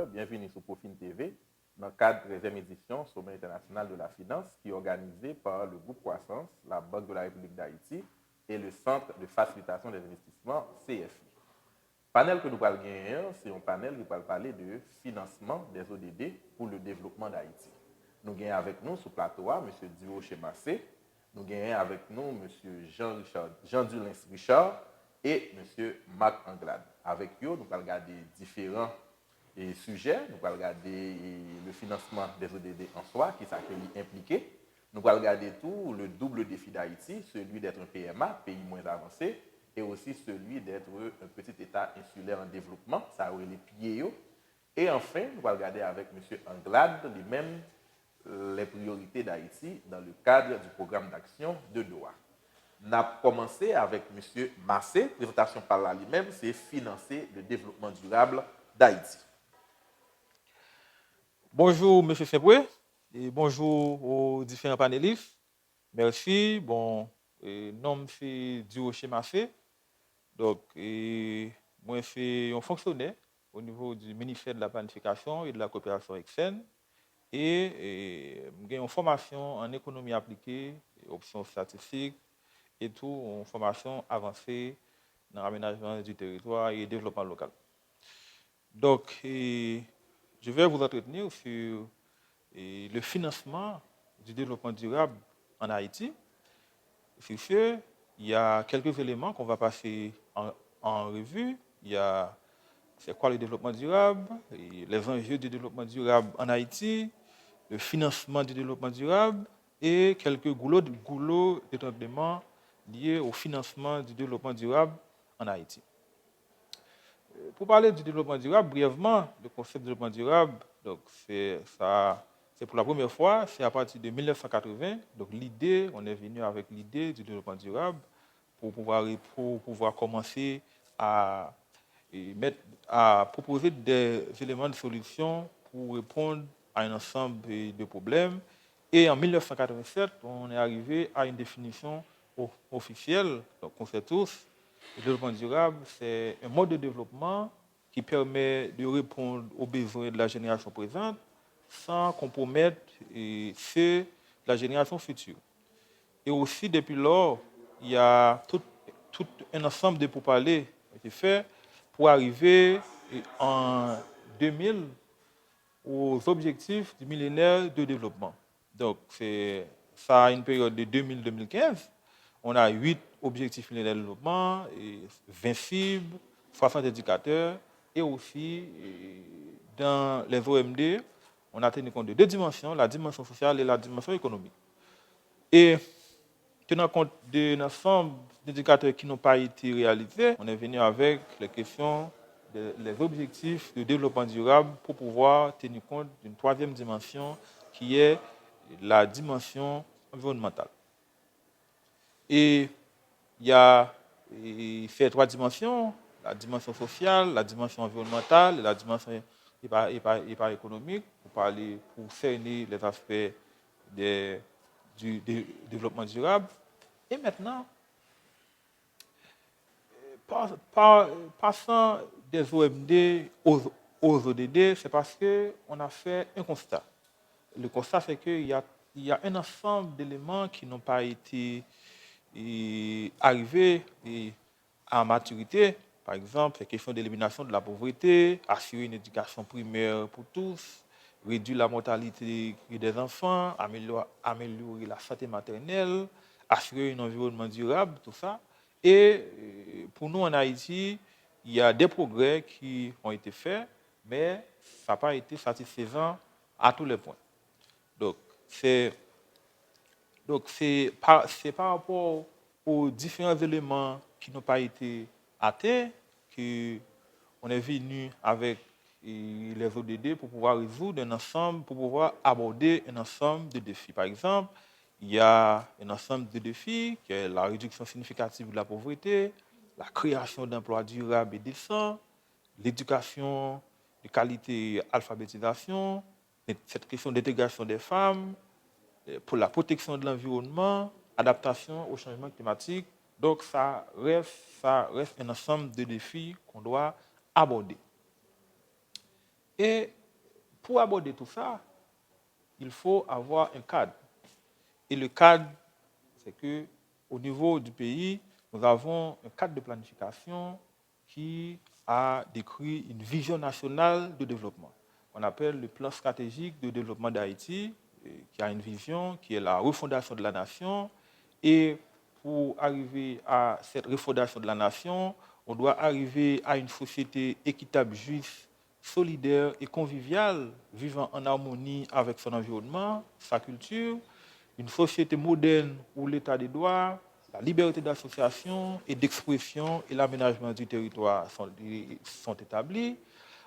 téléspectateurs, bienvenue sur Profine TV, dans le cadre de la 13e édition Sommet international de la finance qui est organisé par le groupe Croissance, la Banque de la République d'Haïti et le Centre de facilitation des investissements CFI. Le panel que nous allons gagner, c'est un panel qui va parler de financement des ODD pour le développement d'Haïti. Nous gagnons avec nous sur le plateau M. Duo Chemassé, nous gagnons avec nous M. Jean-Dulin Richard et M. Marc Anglade. Avec eux, nous allons regarder différents sujets. Nous allons regarder le financement des ODD en soi, qui s'accueille impliqué. Nous allons regarder tout le double défi d'Haïti, celui d'être un PMA, pays moins avancé, et aussi celui d'être un petit État insulaire en développement, ça aurait les pieds. Et enfin, nous allons regarder avec M. Anglade lui-même les priorités d'Haïti dans le cadre du programme d'action de Doha. On a commencé avec M. Massé, présentation par là lui-même, c'est financer le développement durable d'Haïti. Bonjour M. Feboué et bonjour aux différents panélistes. Merci. Bon, nom c'est Duo Chemassé. Donc, moi, je suis un fonctionnaire au niveau du ministère de la Planification et de la Coopération externe. Et j'ai une formation en économie appliquée, options statistiques et tout, une formation avancée dans l'aménagement du territoire et le développement local. Donc, je vais vous entretenir sur le financement du développement durable en Haïti. Sur ce, il y a quelques éléments qu'on va passer en revue. Il y a c'est quoi le développement durable, les enjeux du développement durable en Haïti, le financement du développement durable et quelques goulots d'étranglement liés au financement du développement durable en Haïti. Pour parler du développement durable, brièvement, le concept de développement durable, donc c'est pour la première fois, c'est à partir de 1980. Donc on est venu avec l'idée du développement durable pour pouvoir commencer à proposer des éléments de solution pour répondre à un ensemble de problèmes. Et en 1987, on est arrivé à une définition officielle, donc on sait tous, le développement durable, c'est un mode de développement qui permet de répondre aux besoins de la génération présente sans compromettre ceux de la génération future. Et aussi, depuis lors, il y a tout un ensemble de pourparlers qui ont été faits pour arriver en 2000 aux objectifs du millénaire de développement. Donc, ça a une période de 2000-2015. On a 8 objectifs millénaires de développement, 20 cibles, 60 indicateurs, et aussi, dans les OMD, on a tenu compte de 2 dimensions, la dimension sociale et la dimension économique. Et tenant compte d'un ensemble d'indicateurs qui n'ont pas été réalisés, on est venu avec les questions, les objectifs de développement durable pour pouvoir tenir compte d'une 3e dimension qui est la dimension environnementale. Et il y a ces 3 dimensions, la dimension sociale, la dimension environnementale et la dimension économique, pour cerner les aspects du développement durable. Et maintenant, passant des OMD aux ODD, c'est parce qu'on a fait un constat. Le constat, c'est qu'il y a un ensemble d'éléments qui n'ont pas été arrivés à maturité. Par exemple, la question d'élimination de la pauvreté, assurer une éducation primaire pour tous, réduire la mortalité des enfants, améliorer la santé maternelle, assurer un environnement durable, tout ça. Et pour nous en Haïti, il y a des progrès qui ont été faits, mais ça n'a pas été satisfaisant à tous les points. Donc, c'est par rapport aux différents éléments qui n'ont pas été atteints qu'on est venu avec les ODD pour pouvoir résoudre un ensemble, pour pouvoir aborder un ensemble de défis. Par exemple, il y a un ensemble de défis qui est la réduction significative de la pauvreté, la création d'emplois durables et décents, l'éducation de qualité et alphabétisation, cette question d'intégration des femmes, pour la protection de l'environnement, adaptation au changement climatique. Donc, ça reste un ensemble de défis qu'on doit aborder. Et pour aborder tout ça, il faut avoir un cadre. Et le cadre, c'est qu'au niveau du pays, nous avons un cadre de planification qui a décrit une vision nationale de développement. On appelle le plan stratégique de développement d'Haïti, qui a une vision qui est la refondation de la nation. Et pour arriver à cette refondation de la nation, on doit arriver à une société équitable, juste, solidaire et conviviale, vivant en harmonie avec son environnement, sa culture, une société moderne où l'état des droits, la liberté d'association et d'expression et l'aménagement du territoire sont établis.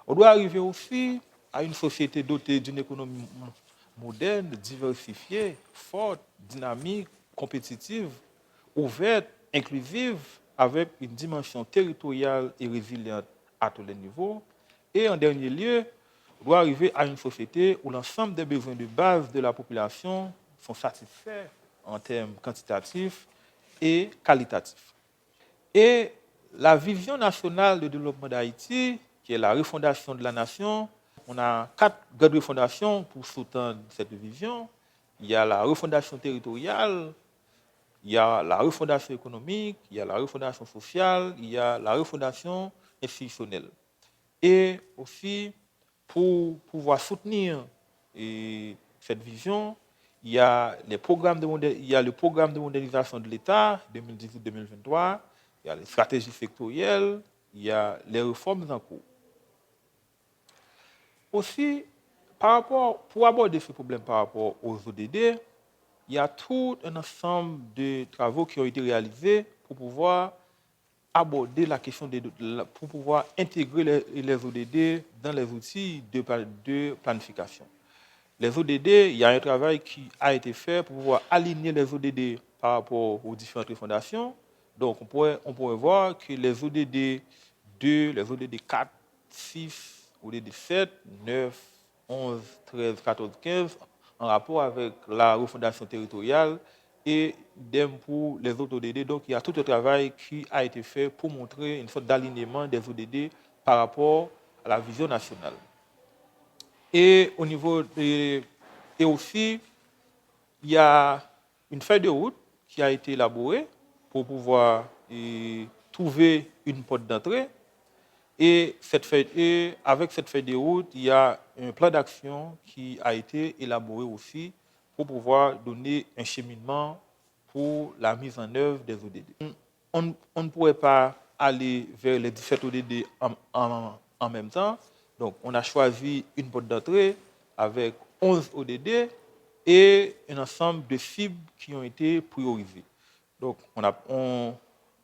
On doit arriver aussi à une société dotée d'une économie moderne, diversifiée, forte, dynamique, compétitive, ouverte, inclusive, avec une dimension territoriale et résiliente à tous les niveaux. Et en dernier lieu, on doit arriver à une société où l'ensemble des besoins de base de la population sont satisfaits en termes quantitatifs et qualitatifs. Et la vision nationale de développement d'Haïti, qui est la refondation de la nation, on a 4 grandes refondations pour sous-tendre cette vision. Il y a la refondation territoriale, il y a la refondation économique, il y a la refondation sociale, il y a la refondation institutionnelle. Et aussi, pour pouvoir soutenir cette vision, il y a le programme de modernisation de l'État 2018-2023, il y a les stratégies sectorielles, il y a les réformes en cours. Aussi, pour aborder ce problème par rapport aux ODD, il y a tout un ensemble de travaux qui ont été réalisés pour pouvoir aborder la question pour pouvoir intégrer les ODD dans les outils de planification. Les ODD, il y a un travail qui a été fait pour pouvoir aligner les ODD par rapport aux différentes refondations. Donc, on pourrait voir que les ODD 2, les ODD 4, 6, ODD 7, 9, 11, 13, 14, 15, en rapport avec la refondation territoriale et idem pour les autres ODD. Donc, il y a tout un travail qui a été fait pour montrer une sorte d'alignement des ODD par rapport à la vision nationale. Et au niveau et aussi, il y a une feuille de route qui a été élaborée pour pouvoir trouver une porte d'entrée. Et avec cette feuille de route, il y a un plan d'action qui a été élaboré aussi pour pouvoir donner un cheminement pour la mise en œuvre des ODD. On ne pourrait pas aller vers les 17 ODD en même temps. Donc, on a choisi une porte d'entrée avec 11 ODD et un ensemble de cibles qui ont été priorisées. Donc, on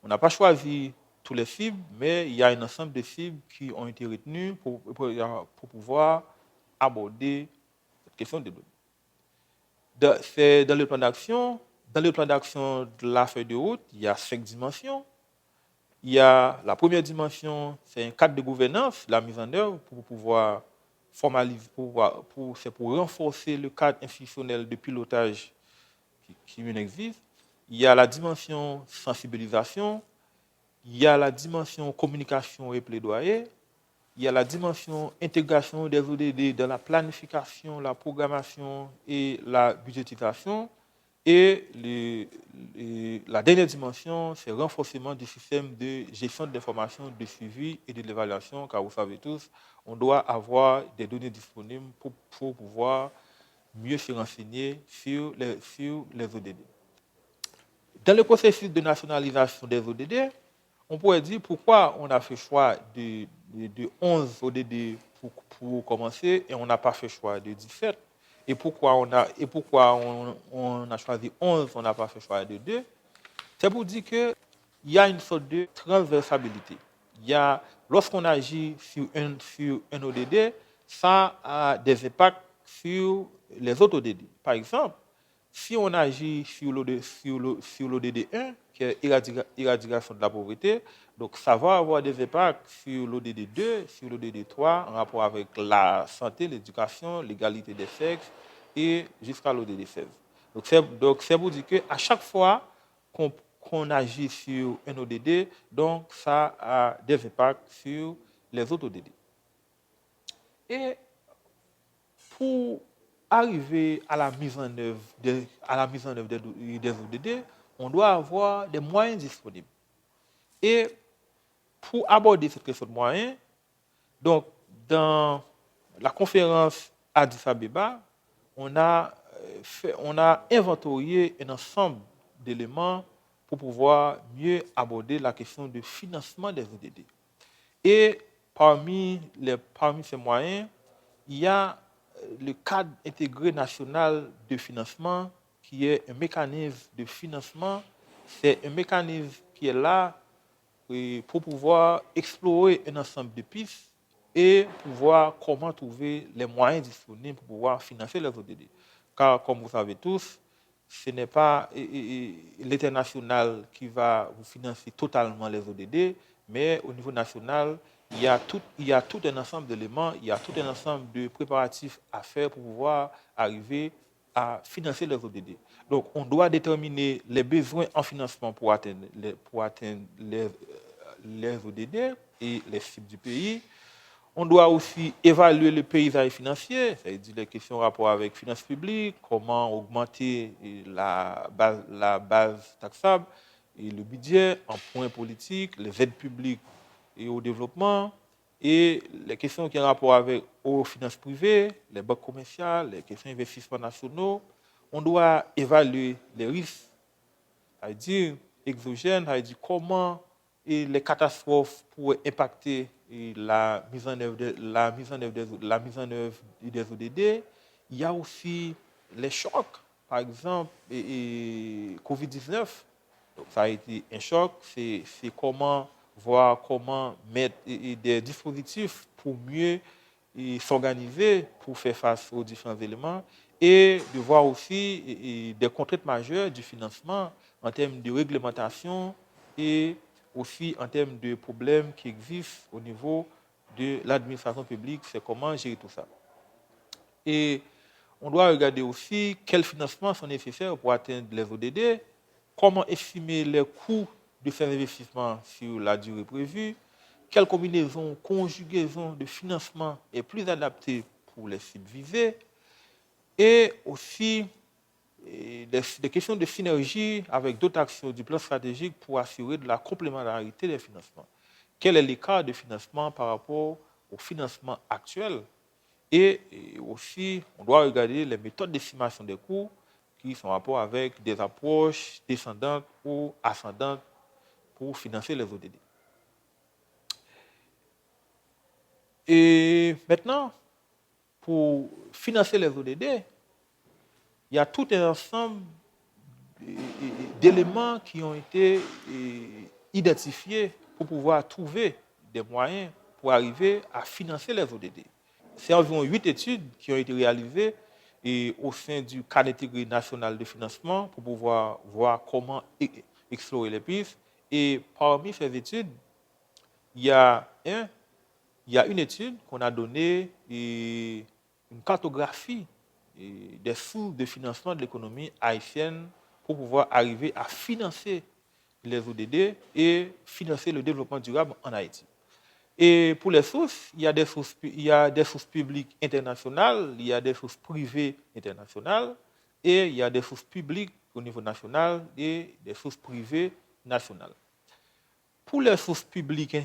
n'a pas choisi tous les cibles, mais il y a un ensemble de cibles qui ont été retenues pour pouvoir aborder cette question des données. C'est dans le plan d'action. Dans le plan d'action de la feuille de route, il y a 5 dimensions. Il y a la première dimension, c'est un cadre de gouvernance, la mise en œuvre pour pouvoir formaliser, c'est pour renforcer le cadre institutionnel de pilotage qui existe. Il y a la dimension sensibilisation, il y a la dimension communication et plaidoyer, il y a la dimension intégration des ODD dans la planification, la programmation et la budgétisation. Et la dernière dimension, c'est le renforcement du système de gestion de l'information, de suivi et de l'évaluation, car vous savez tous, on doit avoir des données disponibles pour pouvoir mieux se renseigner sur les ODD. Dans le processus de nationalisation des ODD, on pourrait dire pourquoi on a fait choix de 11 ODD pour commencer et on n'a pas fait choix de 17. Et pourquoi on a choisi 11, on n'a pas fait choix de 2. C'est pour dire qu'il y a une sorte de transversabilité. Lorsqu'on agit sur un ODD, ça a des impacts sur les autres ODD. Par exemple, si on agit sur l'ODD 1, qui est éradication de la pauvreté, donc ça va avoir des impacts sur l'ODD 2, sur l'ODD 3, en rapport avec la santé, l'éducation, l'égalité des sexes, et jusqu'à l'ODD 16. Donc c'est pour dire qu'à chaque fois qu'on agit sur un ODD, donc ça a des impacts sur les autres ODD. Et pour arriver à la mise en œuvre des ODD, on doit avoir des moyens disponibles. Et pour aborder cette question de moyens, donc dans la conférence Addis Abeba, on a inventorié un ensemble d'éléments pour pouvoir mieux aborder la question du financement des ODD. Et parmi ces moyens, il y a le cadre intégré national de financement, qui est un mécanisme de financement. C'est un mécanisme qui est là pour pouvoir explorer un ensemble de pistes et pouvoir comment trouver les moyens disponibles pour pouvoir financer les ODD. Car, comme vous savez tous, ce n'est pas l'international qui va vous financer totalement les ODD, mais au niveau national, il y a tout un ensemble d'éléments, il y a tout un ensemble de préparatifs à faire pour pouvoir arriver à financer les ODD. Donc, on doit déterminer les besoins en financement pour atteindre les ODD et les cibles du pays. On doit aussi évaluer le paysage financier, c'est-à-dire les questions en rapport avec finances publiques, comment augmenter la base taxable et le budget en points politiques, les aides publiques et au développement, et les questions qui ont rapport avec aux finances privées, les banques commerciales, les questions d'investissements nationaux. On doit évaluer les risques, c'est-à-dire exogènes, c'est-à-dire comment les catastrophes pourraient impacter la mise en œuvre des ODD. Il y a aussi les chocs, par exemple, Covid-19. Donc, ça a été un choc, c'est comment mettre des dispositifs pour mieux s'organiser pour faire face aux différents éléments et de voir aussi des contraintes majeures du financement en termes de réglementation et aussi en termes de problèmes qui existent au niveau de l'administration publique, c'est comment gérer tout ça. Et on doit regarder aussi quels financements sont nécessaires pour atteindre les ODD, comment estimer les coûts de ces investissements sur la durée prévue, quelle conjugaison de financement est plus adaptée pour les cibles visées, et aussi des questions de synergie avec d'autres actions du plan stratégique pour assurer de la complémentarité des financements. Quel est l'écart de financement par rapport au financement actuel? Et aussi, on doit regarder les méthodes d'estimation des coûts qui sont en rapport avec des approches descendantes ou ascendantes pour financer les ODD. Et maintenant, pour financer les ODD, il y a tout un ensemble d'éléments qui ont été identifiés pour pouvoir trouver des moyens pour arriver à financer les ODD. C'est environ 8 études qui ont été réalisées au sein du cadre intégré national de financement pour pouvoir voir comment explorer les pistes. Et parmi ces études, il y a une étude qu'on a donnée une cartographie des sources de financement de l'économie haïtienne pour pouvoir arriver à financer les ODD et financer le développement durable en Haïti. Et pour les sources, il y a des sources publiques internationales, il y a des sources privées internationales, et il y a des sources publiques au niveau national et des sources privées nationales. Pour les sources publiques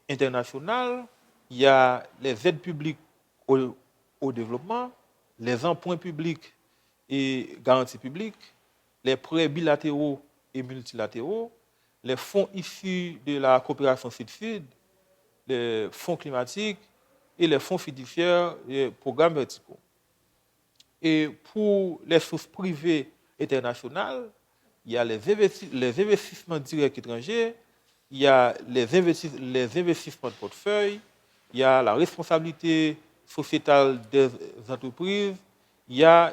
internationales, il y a les aides publiques au développement, les emprunts publics et garanties publiques, les prêts bilatéraux et multilatéraux, les fonds issus de la coopération sud-sud, les fonds climatiques et les fonds fiduciaires et programmes verticaux. Et pour les sources privées internationales, il y a les investissements directs étrangers, il y a les investissements de portefeuille, il y a la responsabilité sociétale des entreprises, il y a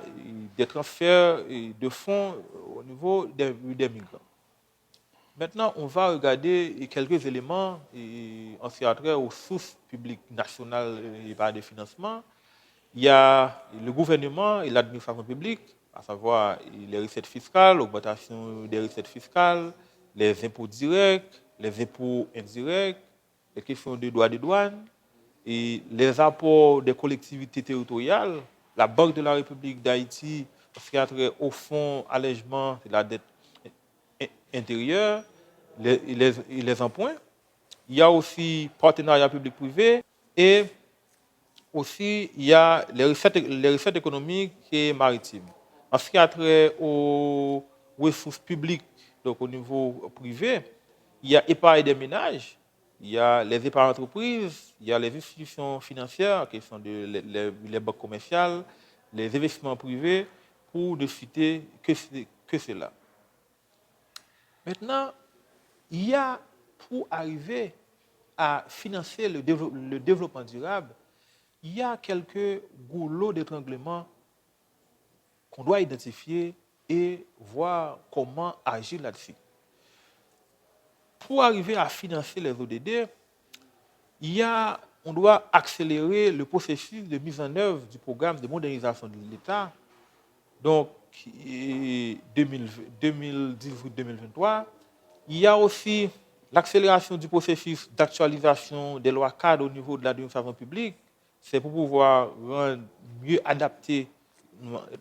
des transferts de fonds au niveau des migrants. Maintenant, on va regarder quelques éléments en ce qui a trait aux sources publiques nationales et par des financements. Il y a le gouvernement et l'administration publique, à savoir les recettes fiscales, l'augmentation des recettes fiscales, les impôts directs, les impôts indirects, les questions de droits de douane, et les apports des collectivités territoriales la Banque de la République d'Haïti, ce qui a trait au fonds allègement de la dette intérieure, les emprunts. Il y a aussi partenariat public-privé et aussi il y a les recettes économiques et maritimes. En ce qui a trait aux ressources publiques, donc au niveau privé, il y a épargne des ménages, il y a les épargnes entreprises, il y a les institutions financières, qui sont les banques commerciales, les investissements privés, pour ne citer que cela. Maintenant, il y a, pour arriver à financer le développement durable, il y a quelques goulots d'étranglement qu'on doit identifier et voir comment agir là-dessus. Pour arriver à financer les ODD, on doit accélérer le processus de mise en œuvre du programme de modernisation de l'État, donc 2018-2023. Il y a aussi l'accélération du processus d'actualisation des lois cadres au niveau de l'administration publique. C'est pour pouvoir rendre mieux adapter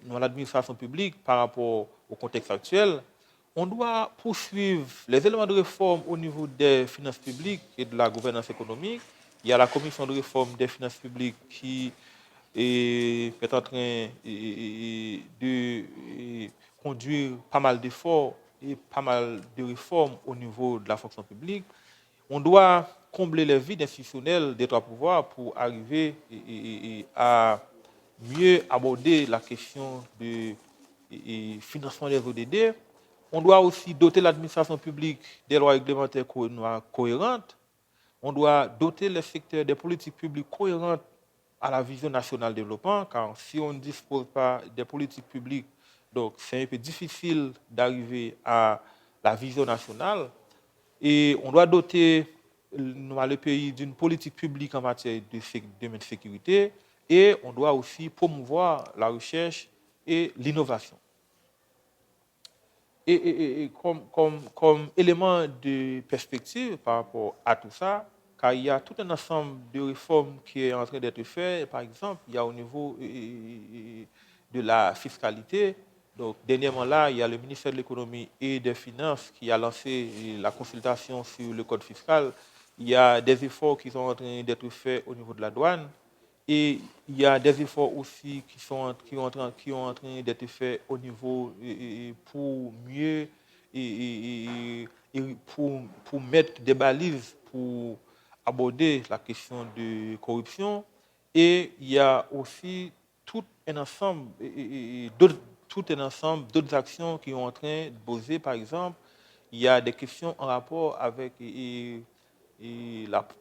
l'administration publique par rapport au contexte actuel. On doit poursuivre les éléments de réforme au niveau des finances publiques et de la gouvernance économique. Il y a la commission de réforme des finances publiques qui est en train de conduire pas mal d'efforts et pas mal de réformes au niveau de la fonction publique. On doit combler les vides institutionnels des trois pouvoirs pour arriver à mieux aborder la question du financement des ODD. On doit aussi doter l'administration publique des lois réglementaires cohérentes. On doit doter le secteur des politiques publiques cohérentes à la vision nationale de développement, car si on ne dispose pas des politiques publiques, donc c'est un peu difficile d'arriver à la vision nationale. Et on doit doter le pays d'une politique publique en matière de sécurité, et on doit aussi promouvoir la recherche et l'innovation. Et comme élément de perspective par rapport à tout ça, car il y a tout un ensemble de réformes qui est en train d'être fait. Par exemple, il y a au niveau de la fiscalité. Donc, dernièrement là, il y a le ministère de l'économie et des finances qui a lancé la consultation sur le code fiscal. Il y a des efforts qui sont en train d'être faits au niveau de la douane. Et il y a des efforts aussi qui sont en train d'être faits au niveau pour mieux pour mettre des balises pour aborder la question de corruption. Et il y a aussi tout un ensemble d'autres actions qui sont en train de poser. Par exemple, il y a des questions en rapport avec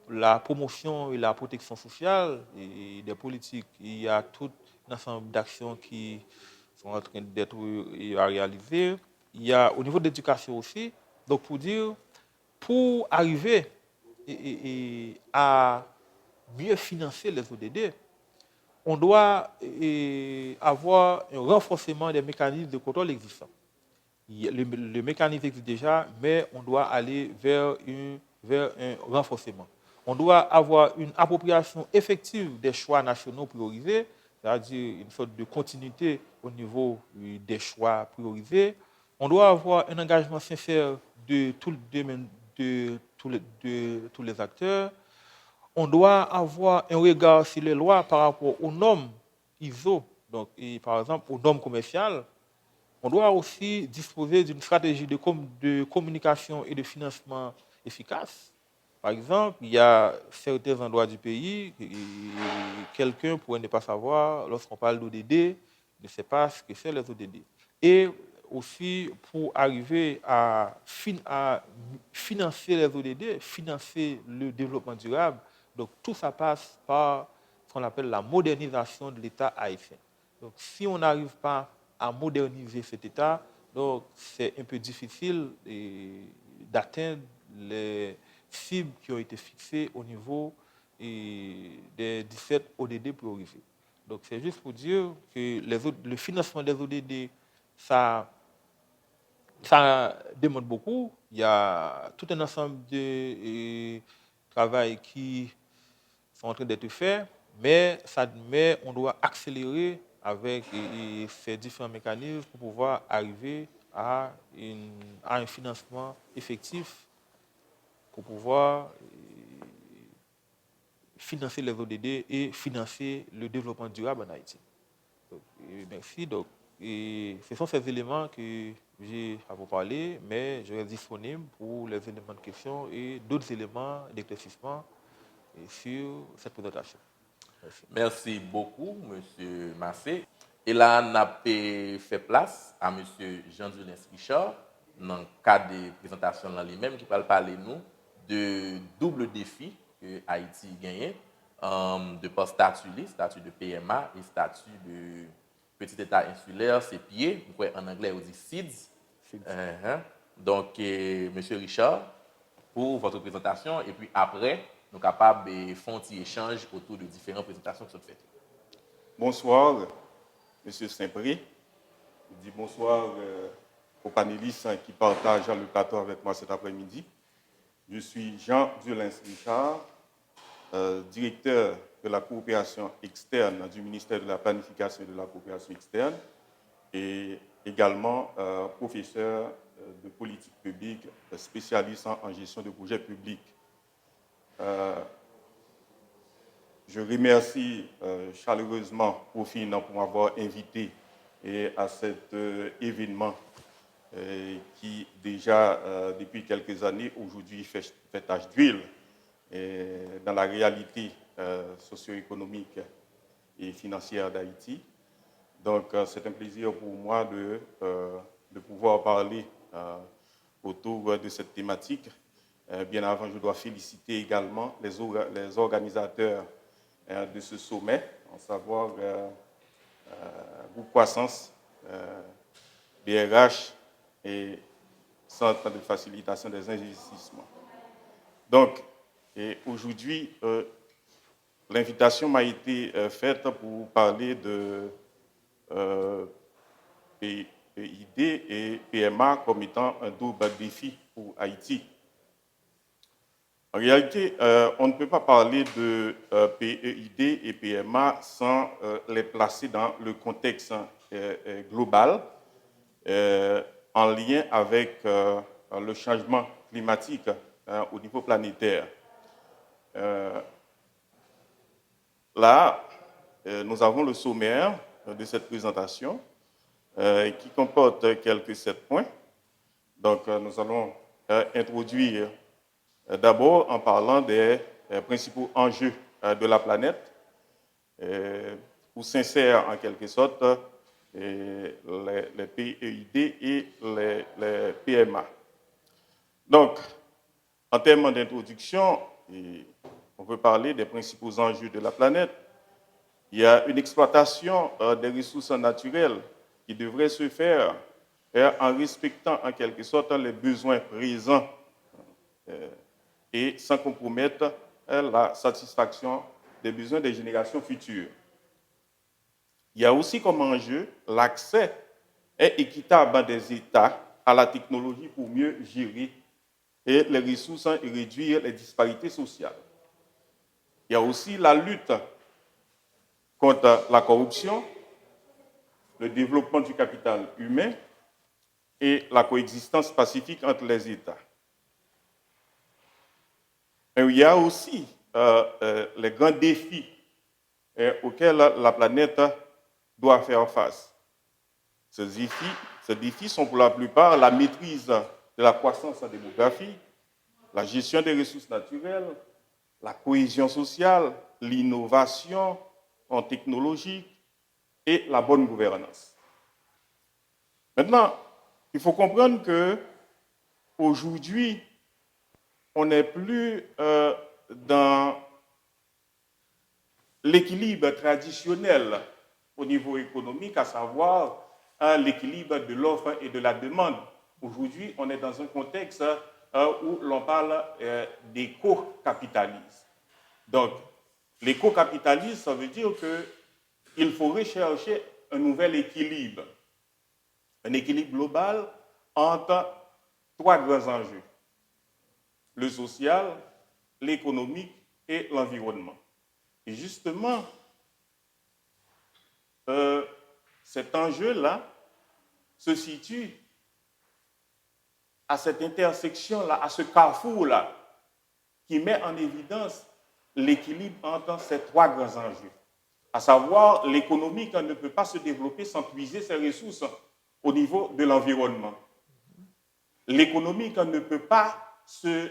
la promotion et la protection sociale et des politiques. Il y a tout un ensemble d'actions qui sont en train d'être réalisées. Il y a au niveau de l'éducation aussi. Donc pour arriver à mieux financer les ODD, on doit avoir un renforcement des mécanismes de contrôle existants. Le mécanisme existe déjà, mais on doit aller vers un renforcement. On doit avoir une appropriation effective des choix nationaux priorisés, c'est-à-dire une sorte de continuité au niveau des choix priorisés. On doit avoir un engagement sincère de tous les acteurs. On doit avoir un regard sur les lois par rapport aux normes ISO, donc, et par exemple aux normes commerciales. On doit aussi disposer d'une stratégie de communication et de financement efficace. Par exemple, il y a certains endroits du pays, quelqu'un pourrait ne pas savoir, lorsqu'on parle d'ODD, ne sait pas ce que c'est les ODD. Et aussi, pour arriver à financer les ODD, financer le développement durable, donc tout ça passe par ce qu'on appelle la modernisation de l'État haïtien. Donc si on n'arrive pas à moderniser cet État, donc c'est un peu difficile d'atteindre les cibles qui ont été fixées au niveau des 17 ODD priorisés. Donc c'est juste pour dire que le financement des ODD, ça demande beaucoup. Il y a tout un ensemble de travail qui sont en train d'être faits, mais on doit accélérer avec ces différents mécanismes pour pouvoir arriver à un financement effectif pour pouvoir financer les ODD et financer le développement durable en Haïti. Donc, merci. Donc, ce sont ces éléments que j'ai à vous parler, mais je reste disponible pour les éléments de questions et d'autres éléments d'éclaircissement sur cette présentation. Merci. Merci beaucoup, M. Massé. Et là, on a fait place à M. Jean-Dulens Richard, dans le cadre de présentation lui-même, qui va parler nous de double défi que Haïti gagne, de par statut de PMA et statut de petit État insulaire, c'est pieds, en anglais on dit SIDS. Donc, M. Richard, pour votre présentation, et puis après, nous sommes capables de faire un petit échange autour de différentes présentations qui sont faites. Bonsoir, M. Saint-Pré. Je dis bonsoir aux panélistes qui partagent le plateau avec moi cet après-midi. Je suis Jean Dulens Richard, directeur de la coopération externe du ministère de la Planification et de la coopération externe et également professeur de politique publique, spécialiste en gestion de projets publics. Je remercie chaleureusement Profin pour m'avoir invité à cet événement qui déjà depuis quelques années aujourd'hui fait tâche d'huile dans la réalité socio-économique et financière d'Haïti. Donc c'est un plaisir pour moi de pouvoir parler autour de cette thématique. Bien avant, je dois féliciter également les organisateurs de ce sommet, à savoir Groupe Croissance, BRH et Centre de facilitation des investissements. Donc, aujourd'hui, l'invitation m'a été faite pour parler de PID et PMA comme étant un double défi pour Haïti. En réalité, on ne peut pas parler de PEID et PMA sans les placer dans le contexte global en lien avec le changement climatique au niveau planétaire. Là, nous avons le sommaire de cette présentation qui comporte quelques 7 points. Donc, nous allons introduire d'abord en parlant des principaux enjeux de la planète, où s'insèrent en quelque sorte les PEID et les PMA. Donc, en termes d'introduction, on peut parler des principaux enjeux de la planète. Il y a une exploitation des ressources naturelles qui devrait se faire en respectant en quelque sorte les besoins présents et sans compromettre la satisfaction des besoins des générations futures. Il y a aussi comme enjeu l'accès équitable des États à la technologie pour mieux gérer les ressources et réduire les disparités sociales. Il y a aussi la lutte contre la corruption, le développement du capital humain et la coexistence pacifique entre les États. Et il y a aussi les grands défis auxquels la planète doit faire face. Ces défis sont pour la plupart la maîtrise de la croissance en démographie, la gestion des ressources naturelles, la cohésion sociale, l'innovation en technologie et la bonne gouvernance. Maintenant, il faut comprendre que aujourd'hui, on n'est plus dans l'équilibre traditionnel au niveau économique, à savoir l'équilibre de l'offre et de la demande. Aujourd'hui, on est dans un contexte où l'on parle d'éco-capitalisme. Donc, l'éco-capitalisme, ça veut dire qu'il faut rechercher un nouvel équilibre, un équilibre global entre 3 grands enjeux: le social, l'économique et l'environnement. Et justement, cet enjeu-là se situe à cette intersection-là, à ce carrefour-là, qui met en évidence l'équilibre entre ces trois grands enjeux, à savoir l'économie qui ne peut pas se développer sans puiser ses ressources au niveau de l'environnement. L'économie qui ne peut pas se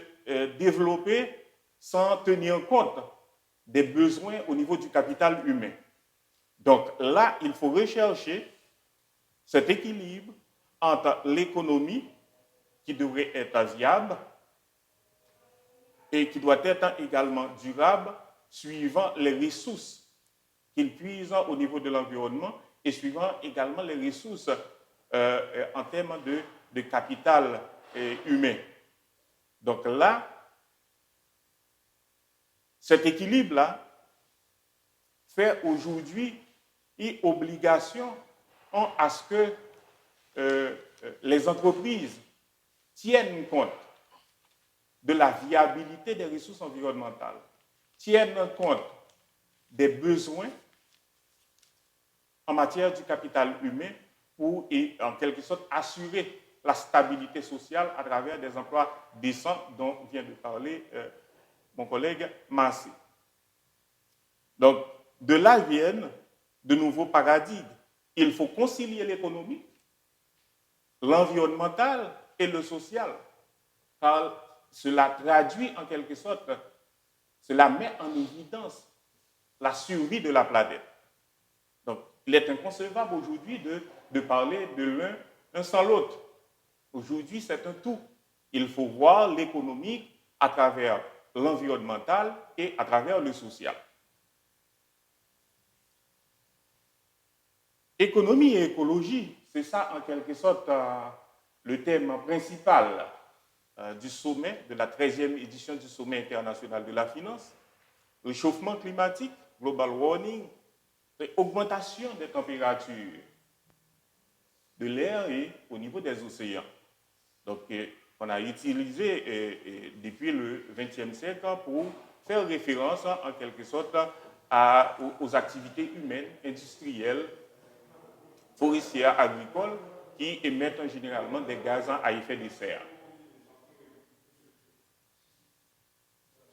développer sans tenir compte des besoins au niveau du capital humain. Donc là, il faut rechercher cet équilibre entre l'économie qui devrait être viable et qui doit être également durable, suivant les ressources qu'il puise au niveau de l'environnement et suivant également les ressources en termes de capital humain. Donc là, cet équilibre-là fait aujourd'hui une obligation à ce que les entreprises tiennent compte de la viabilité des ressources environnementales, tiennent compte des besoins en matière du capital humain pour, en quelque sorte, assurer la stabilité sociale à travers des emplois décents dont vient de parler mon collègue Massé. Donc, de là viennent de nouveaux paradigmes. Il faut concilier l'économie, l'environnemental et le social, car cela traduit en quelque sorte, cela met en évidence la survie de la planète. Donc, il est inconcevable aujourd'hui de parler de l'un sans l'autre. Aujourd'hui, c'est un tout. Il faut voir l'économique à travers l'environnemental et à travers le social. Économie et écologie, c'est ça en quelque sorte le thème principal du sommet, de la 13e édition du sommet international de la finance. Réchauffement climatique, global warming, augmentation des températures de l'air et au niveau des océans. Donc, on a utilisé depuis le XXe siècle pour faire référence en quelque sorte aux activités humaines, industrielles, forestières, agricoles, qui émettent généralement des gaz à effet de serre.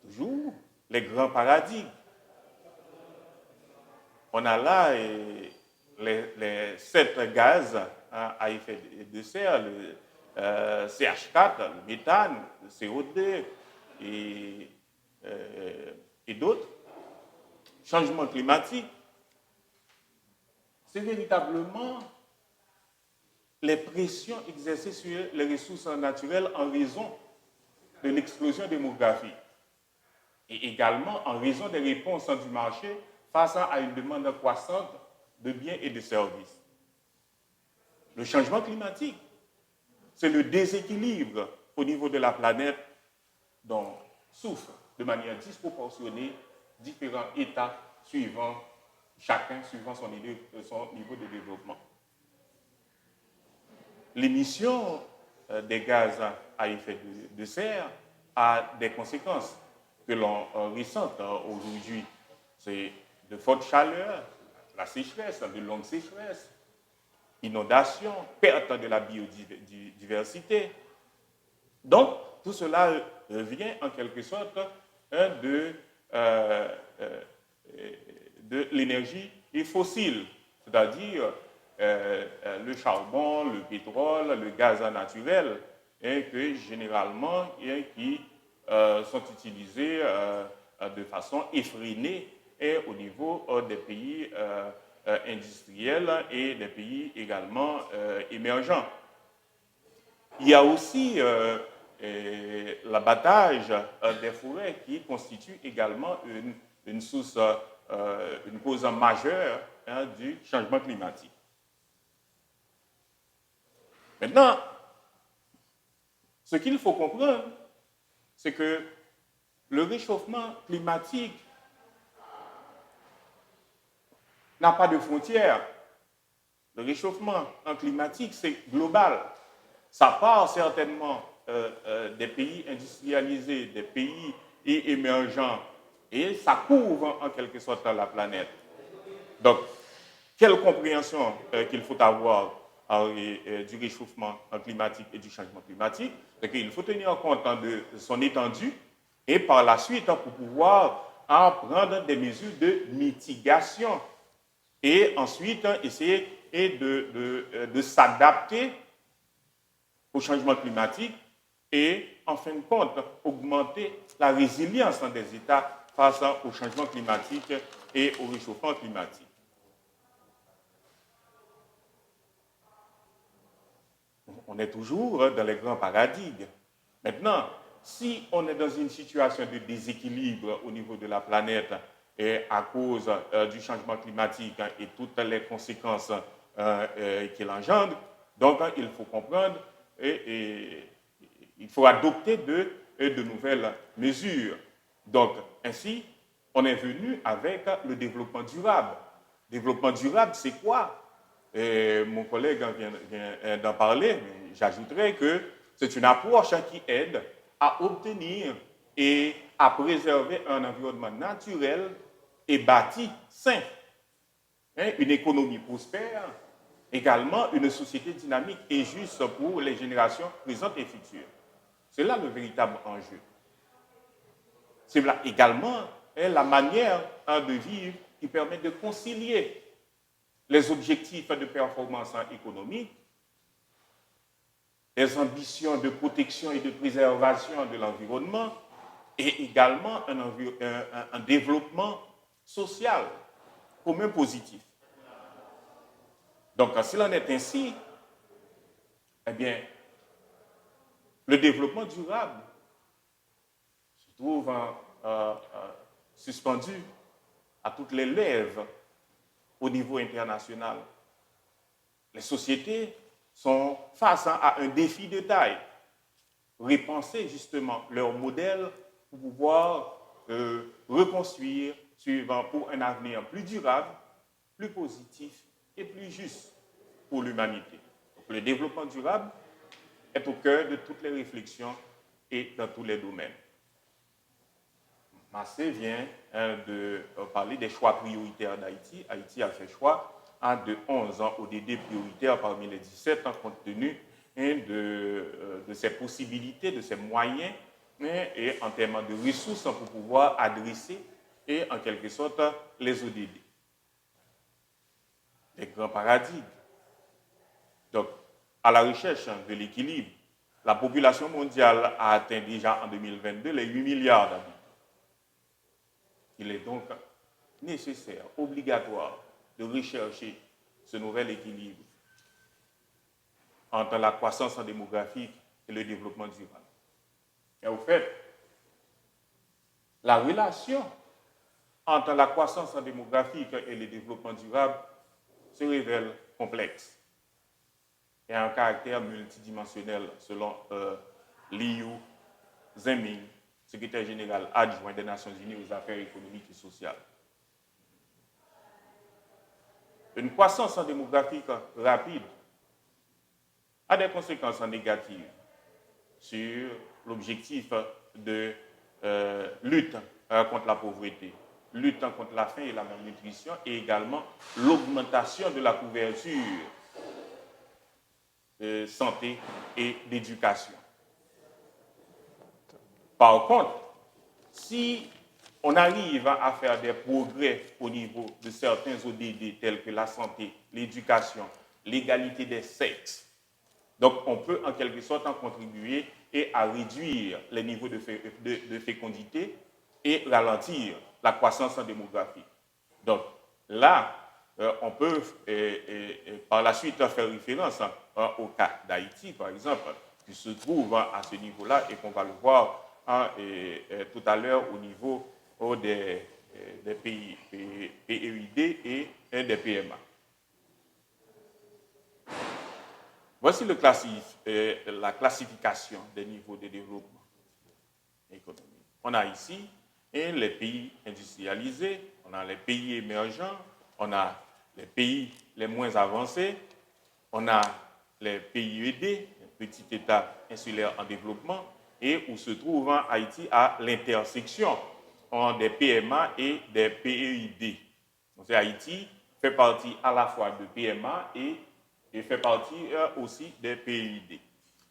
Toujours les grands paradigmes. On a là les 7 gaz à effet de serre, le CH4, le méthane, le CO2 et d'autres. Changement climatique, c'est véritablement les pressions exercées sur les ressources naturelles en raison de l'explosion démographique et également en raison des réponses du marché face à une demande croissante de biens et de services. Le changement climatique, c'est le déséquilibre au niveau de la planète dont souffrent de manière disproportionnée différents États chacun suivant son niveau de développement. L'émission des gaz à effet de serre a des conséquences que l'on ressent aujourd'hui. C'est de fortes chaleurs, la sécheresse, de longues sécheresses, inondations, perte de la biodiversité. Donc, tout cela vient en quelque sorte de l'énergie fossile, c'est-à-dire le charbon, le pétrole, le gaz naturel, que généralement qui sont utilisés de façon effrénée au niveau des pays industriels et des pays également émergents. Il y a aussi l'abattage des forêts qui constitue également une source, une cause majeure du changement climatique. Maintenant, ce qu'il faut comprendre, c'est que le réchauffement climatique n'a pas de frontières. Le réchauffement climatique, c'est global. Ça part certainement des pays industrialisés, des pays émergents, et ça couvre en quelque sorte la planète. Donc, quelle compréhension qu'il faut avoir du réchauffement climatique et du changement climatique, c'est qu'il faut tenir compte de son étendue et par la suite pour pouvoir prendre des mesures de mitigation et ensuite essayer de s'adapter au changement climatique et en fin de compte augmenter la résilience des États face au changement climatique et au réchauffement climatique. On est toujours dans les grands paradigmes. Maintenant, si on est dans une situation de déséquilibre au niveau de la planète et à cause du changement climatique et toutes les conséquences qu'il engendre, donc il faut comprendre et il faut adopter de nouvelles mesures. Donc, ainsi, on est venu avec le développement durable. Développement durable, c'est quoi? Mon collègue vient d'en parler, mais j'ajouterais que c'est une approche qui aide à obtenir et à préserver un environnement naturel et bâti sain, une économie prospère, également une société dynamique et juste pour les générations présentes et futures. C'est là le véritable enjeu. C'est là également la manière de vivre qui permet de concilier les objectifs de performance économique, les ambitions de protection et de préservation de l'environnement et également un développement social commun positif. Donc, s'il en est ainsi, eh bien, le développement durable se trouve suspendu à toutes les lèvres au niveau international. Les sociétés sont face à un défi de taille. Repenser justement leur modèle pour pouvoir reconstruire pour un avenir plus durable, plus positif et plus juste pour l'humanité. Donc, le développement durable est au cœur de toutes les réflexions et dans tous les domaines. Massé vient de parler des choix prioritaires d'Haïti. Haïti a fait choix de 11 ODD prioritaires parmi les 17 compte tenu de ses possibilités, de ses moyens et en termes de ressources pour pouvoir adresser et en quelque sorte les ODD. Les grands paradigmes. Donc, à la recherche de l'équilibre, la population mondiale a atteint déjà en 2022 les 8 milliards d'habitants. Il est donc nécessaire, obligatoire, de rechercher ce nouvel équilibre entre la croissance démographique et le développement durable. Et au fait, la relation entre la croissance démographique et le développement durable se révèle complexe et a un caractère multidimensionnel selon Liu Zhengming, secrétaire général adjoint des Nations Unies aux affaires économiques et sociales. Une croissance démographique rapide a des conséquences négatives sur l'objectif de lutte contre la pauvreté, lutte contre la faim et la malnutrition et également l'augmentation de la couverture de santé et d'éducation. Par contre, si on arrive à faire des progrès au niveau de certains ODD tels que la santé, l'éducation, l'égalité des sexes, donc on peut en quelque sorte en contribuer et à réduire les niveaux de fécondité et ralentir la croissance démographique. Donc là, on peut par la suite faire référence au cas d'Haïti, par exemple, qui se trouve à ce niveau-là et qu'on va le voir tout à l'heure au niveau des pays PEID et des PMA. Voici la classification des niveaux de développement économique. On a ici les pays industrialisés, on a les pays émergents, on a les pays les moins avancés, on a les pays aidés, les petits États insulaires en développement, et où se trouve Haïti à l'intersection des PMA et des PEID. Donc c'est Haïti fait partie à la fois de PMA et fait partie aussi des PID.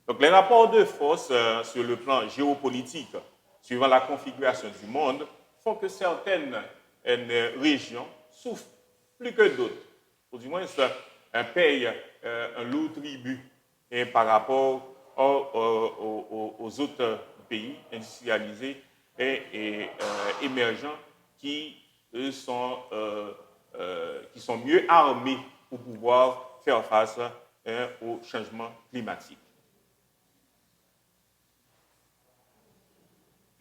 Donc les rapports de force sur le plan géopolitique, suivant la configuration du monde, font que certaines régions souffrent plus que d'autres, ou du moins payent un lourd tribut par rapport aux autres pays industrialisés et émergents qui sont mieux armés pour pouvoir faire face au changement climatique.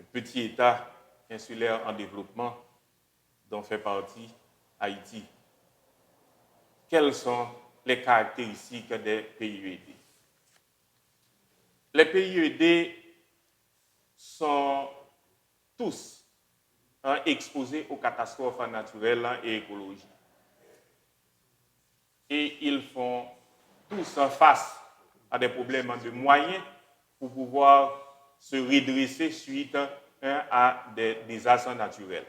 Un petit État insulaire en développement dont fait partie Haïti. Quelles sont les caractéristiques des PIED? Les PIED sont tous exposés aux catastrophes naturelles et écologiques. Et ils font tous face à des problèmes de moyens pour pouvoir se redresser suite à des désastres naturels.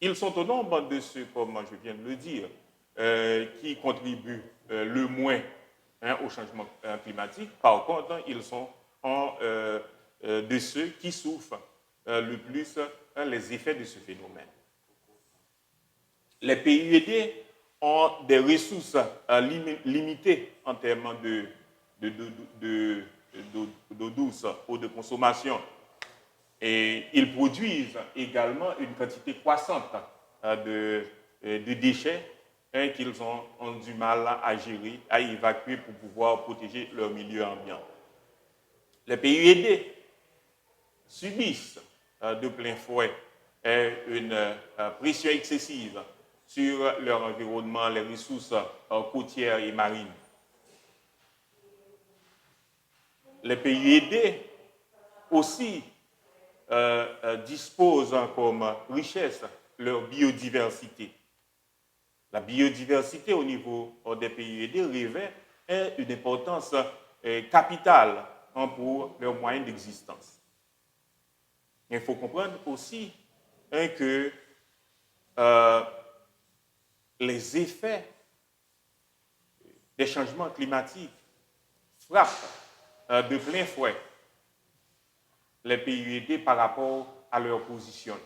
Ils sont au nombre de ceux, comme je viens de le dire, qui contribuent le moins au changement climatique. Par contre, ils sont de ceux qui souffrent le plus les effets de ce phénomène. Les PIED ont des ressources limitées en termes d'eau douce, eau de consommation. Et ils produisent également une quantité croissante de déchets qu'ils ont du mal à gérer, à évacuer pour pouvoir protéger leur milieu ambiant. Les PIED subissent de plein fouet une pression excessive sur leur environnement, les ressources côtières et marines. Les PIED aussi disposent comme richesse leur biodiversité. La biodiversité au niveau des PIED revêt une importance capitale pour leurs moyens d'existence. Il faut comprendre aussi que les effets des changements climatiques frappent de plein fouet les PIED par rapport à leur position.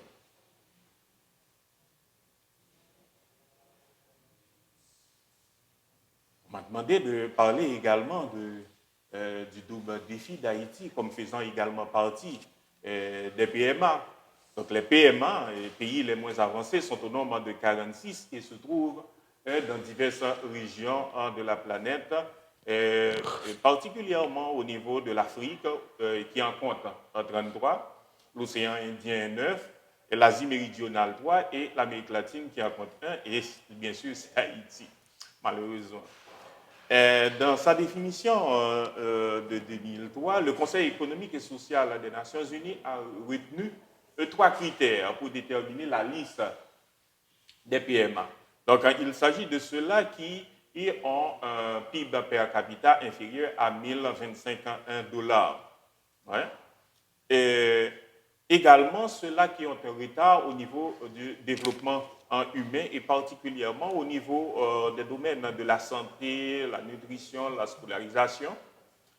On m'a demandé de parler également du double défi d'Haïti comme faisant également partie des PMA. Donc les PMA, les pays les moins avancés, sont au nombre de 46 et se trouvent dans diverses régions de la planète, particulièrement au niveau de l'Afrique, qui en compte 33, l'océan Indien 9, et l'Asie méridionale 3, et l'Amérique latine qui en compte 1, et bien sûr c'est Haïti, malheureusement. Dans sa définition de 2003, le Conseil économique et social des Nations Unies a retenu 3 critères pour déterminer la liste des PMA. Donc, il s'agit de ceux-là qui ont un PIB per capita inférieur à 1025 $. Ouais. Et également ceux-là qui ont un retard au niveau du développement humain et particulièrement au niveau des domaines de la santé, la nutrition, la scolarisation.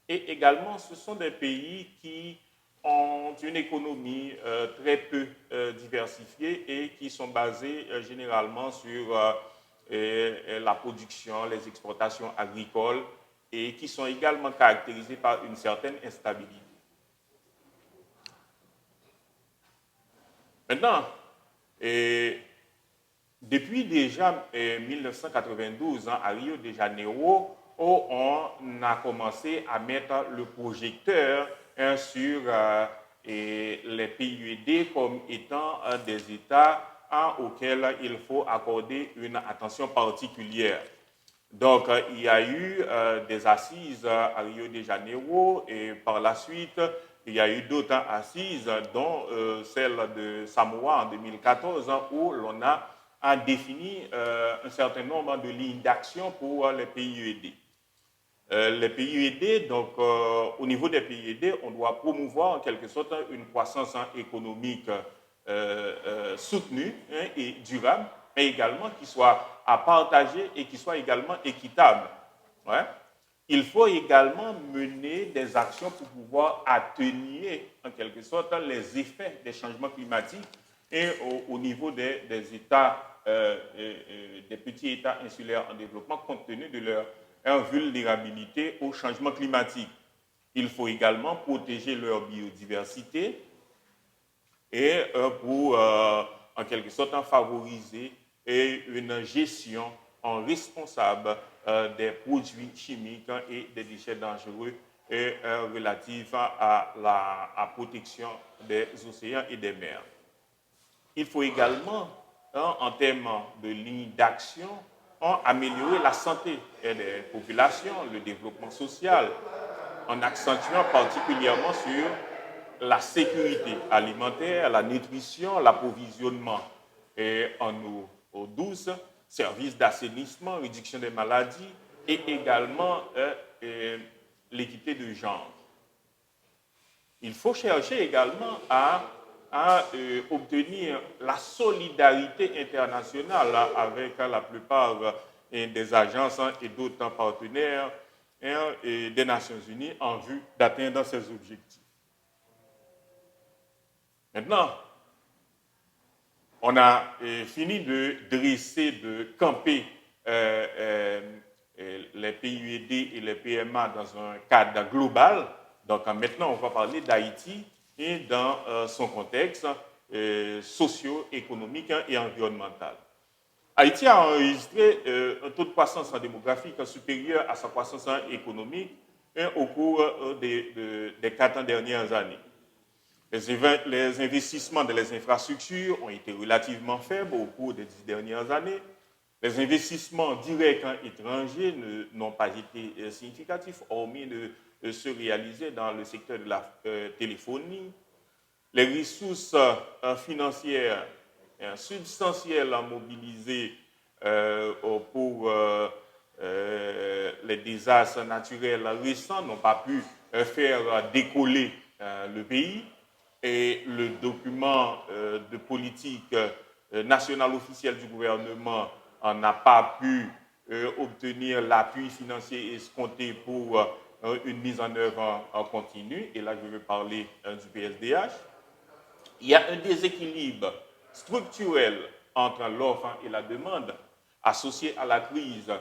Et également, ce sont des pays qui ont une économie très peu diversifiée et qui sont basés généralement sur la production, les exportations agricoles et qui sont également caractérisés par une certaine instabilité. Maintenant, depuis déjà 1992, à Rio de Janeiro, on a commencé à mettre le projecteur sur les PIED comme étant des États auxquels il faut accorder une attention particulière. Donc, il y a eu des assises à Rio de Janeiro et par la suite, il y a eu d'autres assises, dont celle de Samoa en 2014, où l'on a défini un certain nombre de lignes d'action pour les PIED. Les PIED, donc au niveau des PIED, on doit promouvoir en quelque sorte une croissance économique soutenu et durable, mais également qui soit à partager et qui soit également équitable. Ouais. Il faut également mener des actions pour pouvoir atténuer, en quelque sorte, les effets des changements climatiques et au niveau des États, des petits États insulaires en développement, compte tenu de leur vulnérabilité au changement climatique. Il faut également protéger leur biodiversité et pour, en quelque sorte, favoriser une gestion responsable des produits chimiques et des déchets dangereux et relatifs à la protection des océans et des mers. Il faut également, en termes de lignes d'action, améliorer la santé des populations, le développement social, en accentuant particulièrement sur la sécurité alimentaire, la nutrition, l'approvisionnement en eau douce, services d'assainissement, réduction des maladies et également l'équité de genre. Il faut chercher également à obtenir la solidarité internationale avec la plupart des agences et d'autres partenaires des Nations Unies en vue d'atteindre ces objectifs. Maintenant, on a fini de dresser, de camper les PUED et les PMA dans un cadre global. Donc maintenant, on va parler d'Haïti et dans son contexte socio-économique et environnemental. Haïti a enregistré un taux de croissance démographique supérieur à sa croissance économique au cours des 4 dernières années. Les investissements dans les infrastructures ont été relativement faibles au cours des 10 dernières années. Les investissements directs étrangers n'ont pas été significatifs, hormis de se réaliser dans le secteur de la téléphonie. Les ressources financières substantielles mobilisées pour les désastres naturels récents n'ont pas pu faire décoller le pays. Et le document de politique nationale officielle du gouvernement n'a pas pu obtenir l'appui financier escompté pour une mise en œuvre en continu. Et là, je vais parler du PSDH. Il y a un déséquilibre structurel entre l'offre et la demande associé à la crise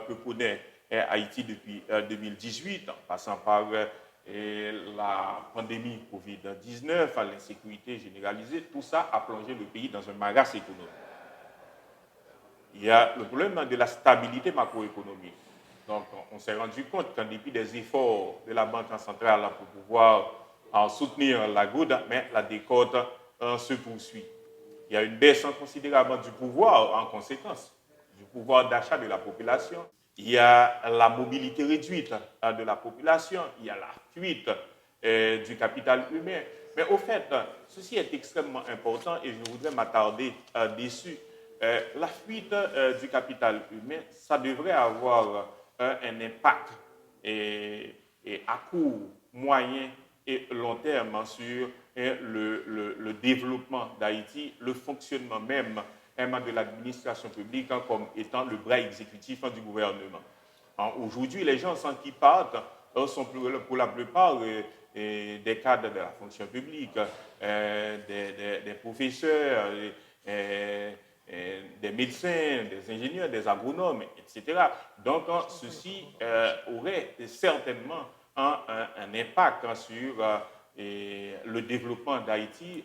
que connaît Haïti depuis 2018, en passant par la pandémie Covid-19, l'insécurité généralisée, tout ça a plongé le pays dans un marasme économique. Il y a le problème de la stabilité macroéconomique. Donc, on s'est rendu compte qu'en dépit des efforts de la Banque centrale pour pouvoir soutenir la goutte, mais la décote se poursuit. Il y a une baisse considérable du pouvoir en conséquence, du pouvoir d'achat de la population. Il y a la mobilité réduite de la population, il y a la fuite du capital humain. Mais au fait, ceci est extrêmement important et je voudrais m'attarder dessus. La fuite du capital humain, ça devrait avoir un impact à court, moyen et long terme sur le développement d'Haïti, le fonctionnement même de l'administration publique comme étant le bras exécutif du gouvernement. Aujourd'hui, les gens sans qui partent sont pour la plupart des cadres de la fonction publique, des professeurs, des médecins, des ingénieurs, des agronomes, etc. Donc, ceci aurait certainement un impact sur le développement d'Haïti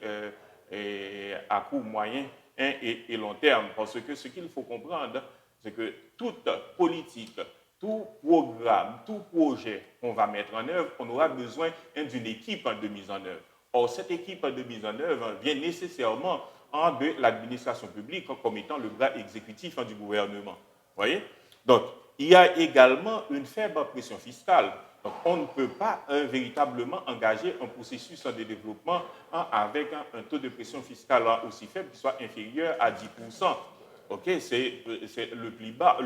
à court, moyen et long terme. Parce que ce qu'il faut comprendre, c'est que toute politique, tout programme, tout projet qu'on va mettre en œuvre, on aura besoin d'une équipe de mise en œuvre. Or, cette équipe de mise en œuvre vient nécessairement de l'administration publique comme étant le bras exécutif du gouvernement. Voyez? Donc, il y a également une faible pression fiscale. Donc, on ne peut pas véritablement engager un processus de développement avec un taux de pression fiscale aussi faible qui soit inférieur à 10%. Okay? C'est le plus bas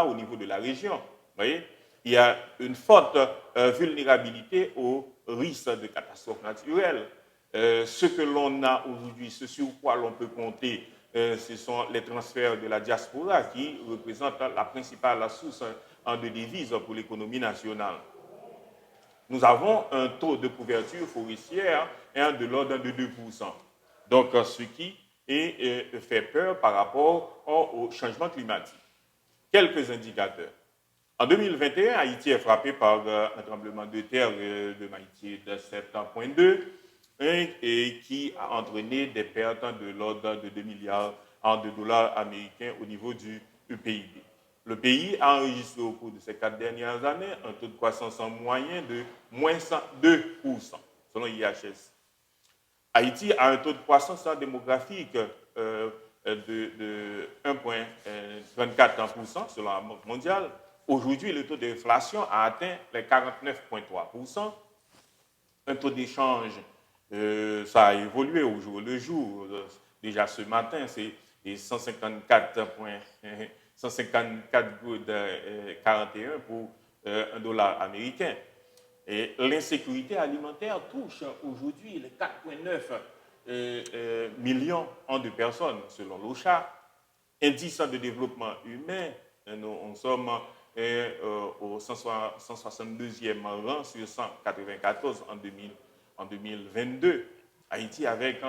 au niveau de la région. Voyez? Il y a une forte vulnérabilité aux risques de catastrophes naturelles. Ce que l'on a aujourd'hui, ce sur quoi l'on peut compter, ce sont les transferts de la diaspora qui représentent la principale source de devises pour l'économie nationale. Nous avons un taux de couverture forestière de l'ordre de 2%. Donc, ce qui fait peur par rapport au changement climatique. Quelques indicateurs. En 2021, Haïti est frappé par un tremblement de terre de magnitude de 7,2 et qui a entraîné des pertes de l'ordre de 2 milliards de dollars américains au niveau du PIB. Le pays a enregistré au cours de ces 4 dernières années un taux de croissance en moyen de moins 2%, selon IHS. Haïti a un taux de croissance démographique de 1,24% selon la Banque mondiale. Aujourd'hui, le taux d'inflation a atteint les 49,3%. Un taux d'échange, ça a évolué au jour le jour. Déjà ce matin, c'est 154,41 pour $1 américain. Et l'insécurité alimentaire touche aujourd'hui les 4,9 millions de personnes selon l'OCHA. Indice de développement humain, nous sommes au 162e rang sur 194 en 2022. Haïti avec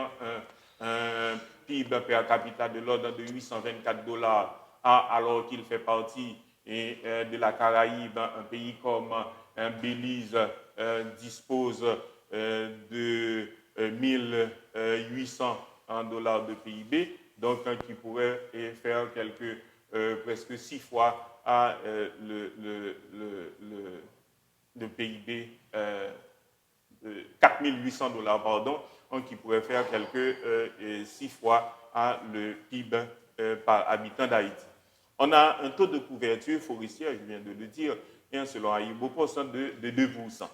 un PIB per capita de l'ordre de $824, alors qu'il fait partie de la Caraïbe, un pays comme Belize dispose de $1,800 de PIB, donc qui pourrait faire presque 6 fois le PIB, $4,800, pardon, qui pourrait faire 6 fois le PIB par habitant d'Haïti. On a un taux de couverture forestière, je viens de le dire, selon Aïbopost de 2%.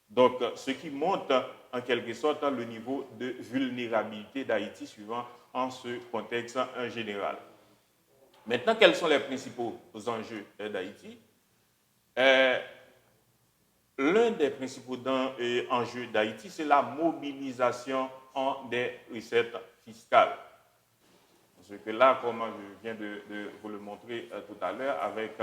Donc, ce qui montre en quelque sorte le niveau de vulnérabilité d'Haïti suivant en ce contexte général. Maintenant, quels sont les principaux enjeux d'Haïti? L'un des principaux enjeux d'Haïti, c'est la mobilisation des recettes fiscales. Parce que là, comme je viens de vous le montrer tout à l'heure, avec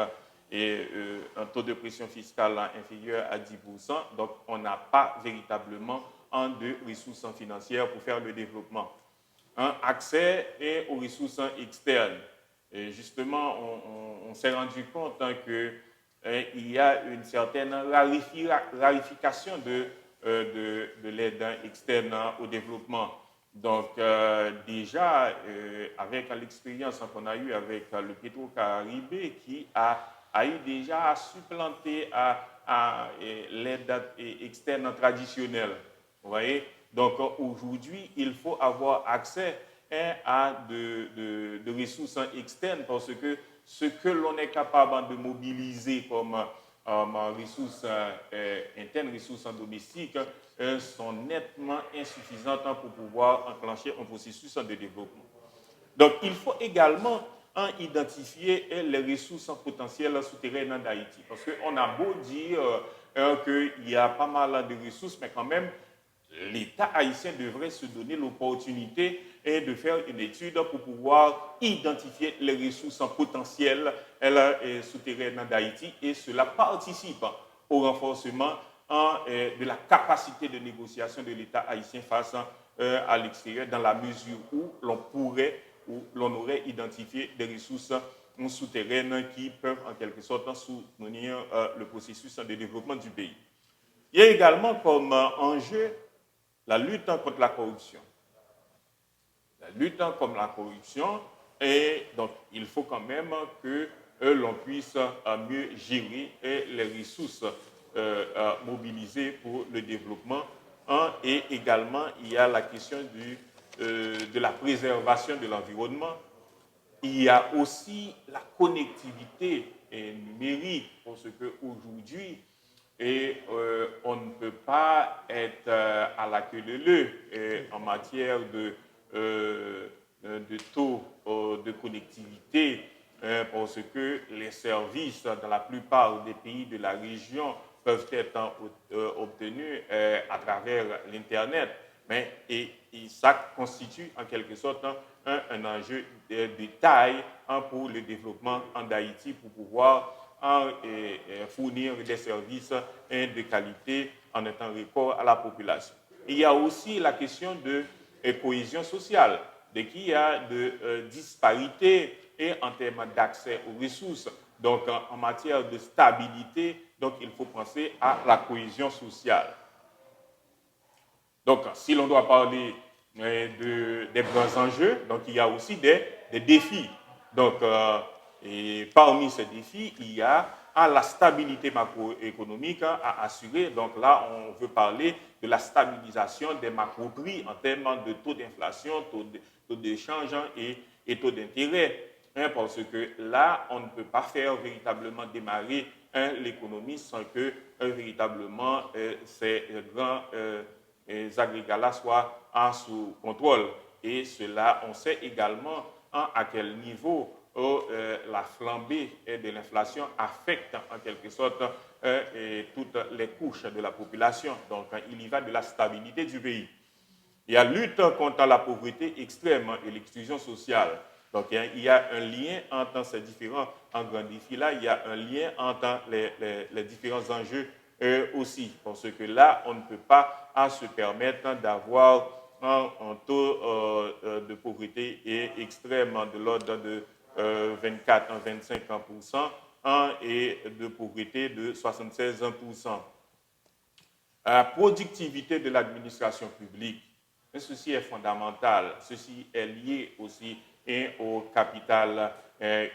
un taux de pression fiscale inférieur à 10%, donc on n'a pas véritablement de ressources financières pour faire le développement. Un accès aux ressources externes. Et justement, on s'est rendu compte qu'il y a une certaine rarification de l'aide externe au développement. Donc, déjà, avec l'expérience qu'on a eue avec le Petro-Caribé, qui a eu déjà à supplanter l'aide externe traditionnelle. Vous voyez? Donc, aujourd'hui, il faut avoir accès à de ressources externes parce que ce que l'on est capable de mobiliser comme ressources internes, ressources domestiques, sont nettement insuffisantes pour pouvoir enclencher un processus de développement. Donc, il faut également identifier les ressources potentielles souterraines d'Haïti. Parce qu'on a beau dire qu'il y a pas mal de ressources, mais quand même, l'État haïtien devrait se donner l'opportunité de faire une étude pour pouvoir identifier les ressources potentielles souterraines d'Haïti et cela participe au renforcement de la capacité de négociation de l'État haïtien face à l'extérieur dans la mesure où l'on aurait identifié des ressources souterraines qui peuvent en quelque sorte soutenir le processus de développement du pays. Il y a également comme enjeu la lutte contre la corruption. La lutte contre la corruption, et donc il faut quand même que l'on puisse mieux gérer les ressources mobilisées pour le développement. Et également, il y a la question de la préservation de l'environnement. Il y a aussi la connectivité numérique, parce qu'aujourd'hui, on ne peut pas être à la queue leu en matière de taux de connectivité, parce que les services dans la plupart des pays de la région peuvent être obtenus à travers l'Internet. et ça constitue en quelque sorte un enjeu de taille pour le développement d'Haïti pour pouvoir fournir des services de qualité en un temps record à la population. Il y a aussi la question de cohésion sociale, de qu'il y a de disparités et en termes d'accès aux ressources. Donc, en matière de stabilité, donc, il faut penser à la cohésion sociale. Donc, si l'on doit parler des grands enjeux, donc il y a aussi des défis. Donc, et parmi ces défis, il y a la stabilité macroéconomique à assurer. Donc là, on veut parler de la stabilisation des macro-prix en termes de taux d'inflation, taux d'échange et taux d'intérêt. Parce que là, on ne peut pas faire véritablement démarrer l'économie sans que véritablement ces grands agrégats-là soient sous contrôle. Et cela, on sait également à quel niveau la flambée de l'inflation affecte en quelque sorte toutes les couches de la population. Donc, il y va de la stabilité du pays. Il y a lutte contre la pauvreté extrême et l'exclusion sociale. Donc, il y a un lien entre ces différents grands défis-là, il y a un lien entre les différents enjeux aussi, parce que là, on ne peut pas se permettre d'avoir un taux de pauvreté extrême de l'ordre de 24-25% et de pauvreté de 76%. La productivité de l'administration publique, ceci est fondamental, ceci est lié aussi au capital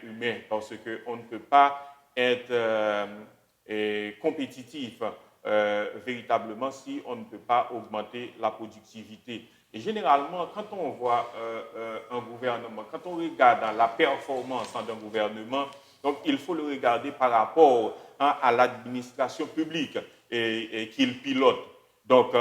humain, parce qu'on ne peut pas être compétitif véritablement si on ne peut pas augmenter la productivité. Et généralement, quand on voit un gouvernement, quand on regarde la performance d'un gouvernement, donc il faut le regarder par rapport à l'administration publique qu'il pilote. Donc,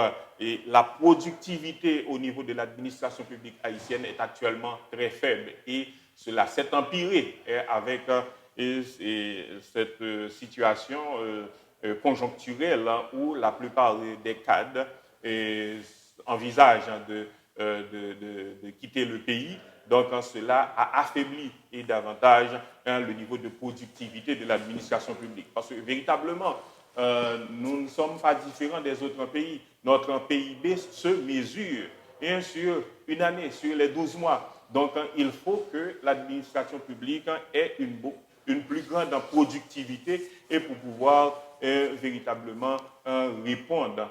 la productivité au niveau de l'administration publique haïtienne est actuellement très faible et cela s'est empiré avec cette situation conjoncturelle où la plupart des cadres envisagent de quitter le pays. Donc, cela a affaibli et davantage le niveau de productivité de l'administration publique. Parce que véritablement, nous ne sommes pas différents des autres pays. Notre PIB se mesure sur une année, sur les 12 mois. Donc, il faut que l'administration publique ait une plus grande productivité et pour pouvoir véritablement répondre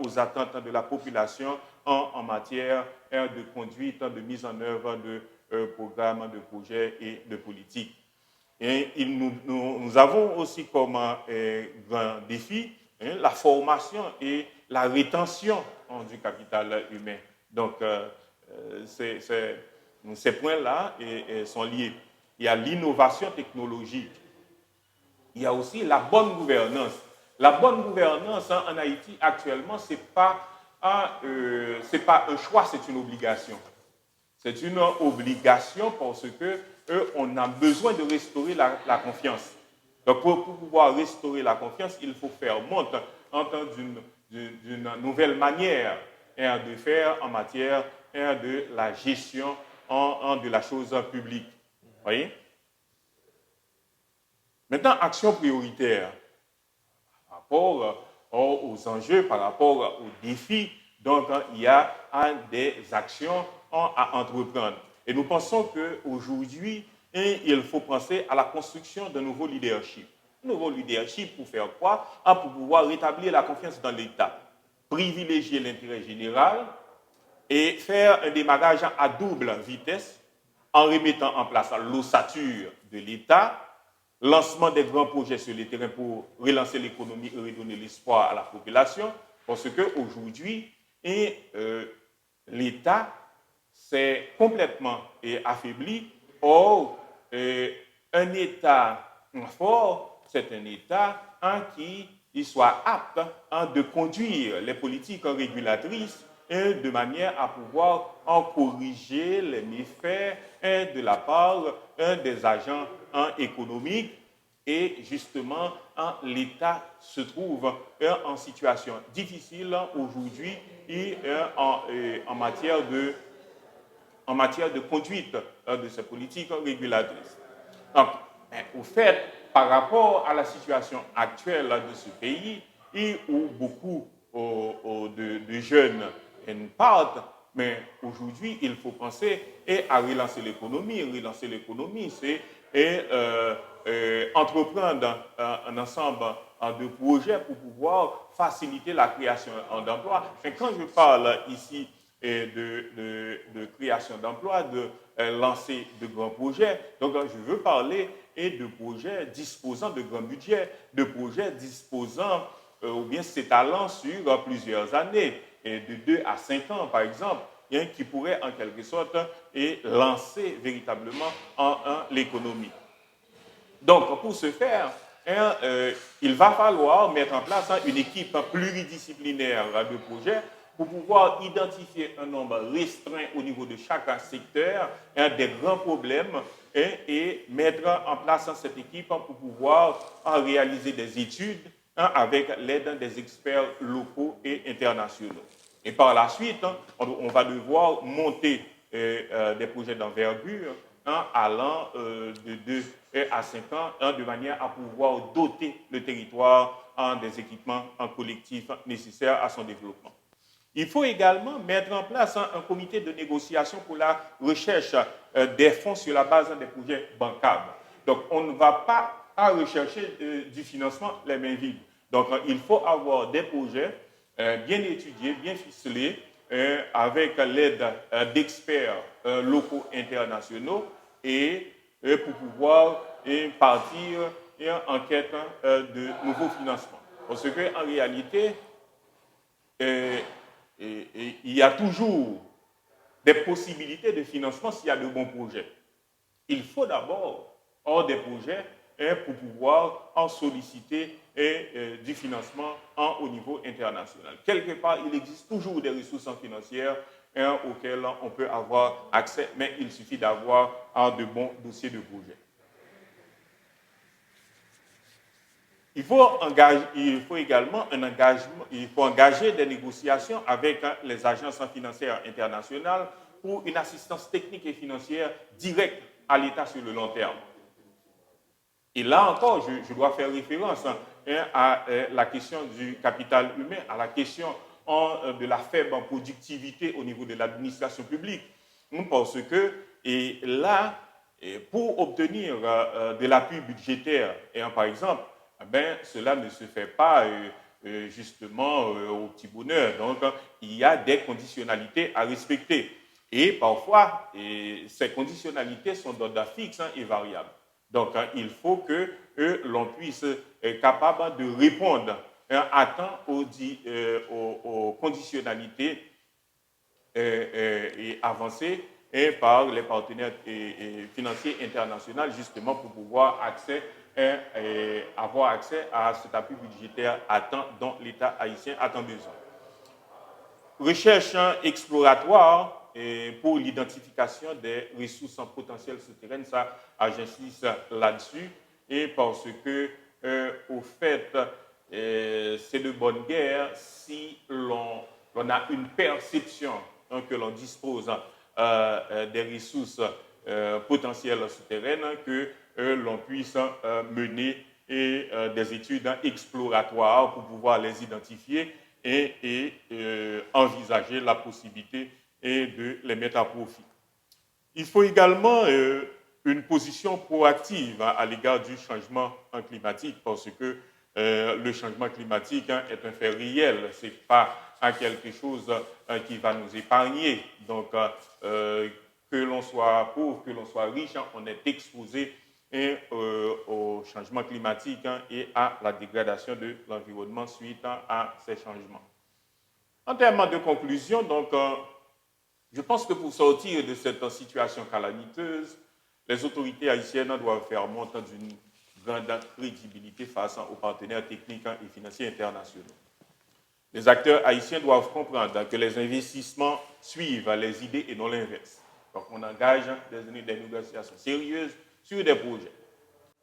aux attentes de la population en matière de conduite, de mise en œuvre de programmes, de projets et de politiques. Et nous avons aussi comme grand défi la formation et la rétention du capital humain. Donc, ces points-là sont liés. Il y a l'innovation technologique. Il y a aussi la bonne gouvernance. La bonne gouvernance en Haïti actuellement, ce n'est pas un choix, c'est une obligation. C'est une obligation parce qu'on a besoin de restaurer la confiance. Donc, pour pouvoir restaurer la confiance, il faut faire montre d'une nouvelle manière de faire en matière de la gestion de la chose publique. Vous voyez? Maintenant, action prioritaire par rapport aux enjeux, par rapport aux défis. Donc, il y a des actions à entreprendre. Et nous pensons qu'aujourd'hui, il faut penser à la construction d'un nouveau leadership. Un nouveau leadership pour faire quoi? Pour pouvoir rétablir la confiance dans l'État, privilégier l'intérêt général et faire un démarrage à double vitesse en remettant en place l'ossature de l'État, lancement des grands projets sur le terrain pour relancer l'économie et redonner l'espoir à la population, parce qu'aujourd'hui, l'État s'est complètement affaibli. Or, un État fort, c'est un État qui soit apte de conduire les politiques régulatrices de manière à pouvoir corriger les méfaits de la part des agents économiques Et justement, l'État se trouve en situation difficile aujourd'hui et en matière de conduite de ces politiques régulatrices. Donc, au fait, par rapport à la situation actuelle de ce pays, et où beaucoup de jeunes partent, mais aujourd'hui, il faut penser à relancer l'économie. Relancer l'économie, c'est entreprendre un ensemble de projets pour pouvoir faciliter la création d'emplois. Et quand je parle ici de création d'emplois, de lancer de grands projets, donc je veux parler de projets disposant de grands budgets, de projets disposant ou bien s'étalant sur plusieurs années, de 2 à 5 ans par exemple, qui pourraient en quelque sorte lancer véritablement l'économie. Donc, pour ce faire, il va falloir mettre en place une équipe pluridisciplinaire de projets pour pouvoir identifier un nombre restreint au niveau de chaque secteur des grands problèmes et mettre en place cette équipe pour pouvoir réaliser des études avec l'aide des experts locaux et internationaux. Et par la suite, on va devoir monter des projets d'envergure allant de 2 à 5 ans, de manière à pouvoir doter le territoire des équipements collectifs nécessaires à son développement. Il faut également mettre en place un comité de négociation pour la recherche des fonds sur la base des projets bancables. Donc, on ne va pas rechercher du financement les mains vides. Donc, il faut avoir des projets bien étudiés, bien ficelés, avec l'aide d'experts locaux internationaux et pour pouvoir partir en quête de nouveaux financements. Parce qu'en réalité, il y a toujours des possibilités de financement s'il y a de bons projets. Il faut d'abord avoir des projets pour pouvoir en solliciter du financement au niveau international. Quelque part, il existe toujours des ressources financières auxquelles on peut avoir accès, mais il suffit d'avoir de bons dossiers de projet. Il faut également engager des négociations avec les agences financières internationales pour une assistance technique et financière directe à l'État sur le long terme. Et là encore, je dois faire référence à la question du capital humain, à la question de la faible productivité au niveau de l'administration publique. Parce que là, pour obtenir de l'appui budgétaire, par exemple, cela ne se fait pas justement au petit bonheur. Donc, il y a des conditionnalités à respecter. Et parfois, ces conditionnalités sont d'ordre fixe et variables. Donc, il faut que l'on puisse être capable de répondre à temps aux conditionnalités et avancées par les partenaires financiers internationaux, justement pour pouvoir avoir accès à cet appui budgétaire à temps dont l'État haïtien attend besoin. Recherche exploratoire pour l'identification des ressources en potentiel souterraines, ça, j'insiste là-dessus, et parce que, au fait, c'est de bonne guerre si l'on a une perception que l'on dispose des ressources potentielles souterraines, que l'on puisse mener des études exploratoires pour pouvoir les identifier et envisager la possibilité de les mettre à profit. Il faut également une position proactive à l'égard du changement climatique, parce que le changement climatique est un fait réel, ce n'est pas quelque chose qui va nous épargner. Donc, que l'on soit pauvre, que l'on soit riche, on est exposé au changement climatique et à la dégradation de l'environnement suite à ces changements. En termes de conclusion, donc, je pense que pour sortir de cette situation calamiteuse, les autorités haïtiennes doivent faire montre d'une grande crédibilité face aux partenaires techniques et financiers internationaux. Les acteurs haïtiens doivent comprendre que les investissements suivent les idées et non l'inverse. Donc, on engage des négociations sérieuses sur des projets.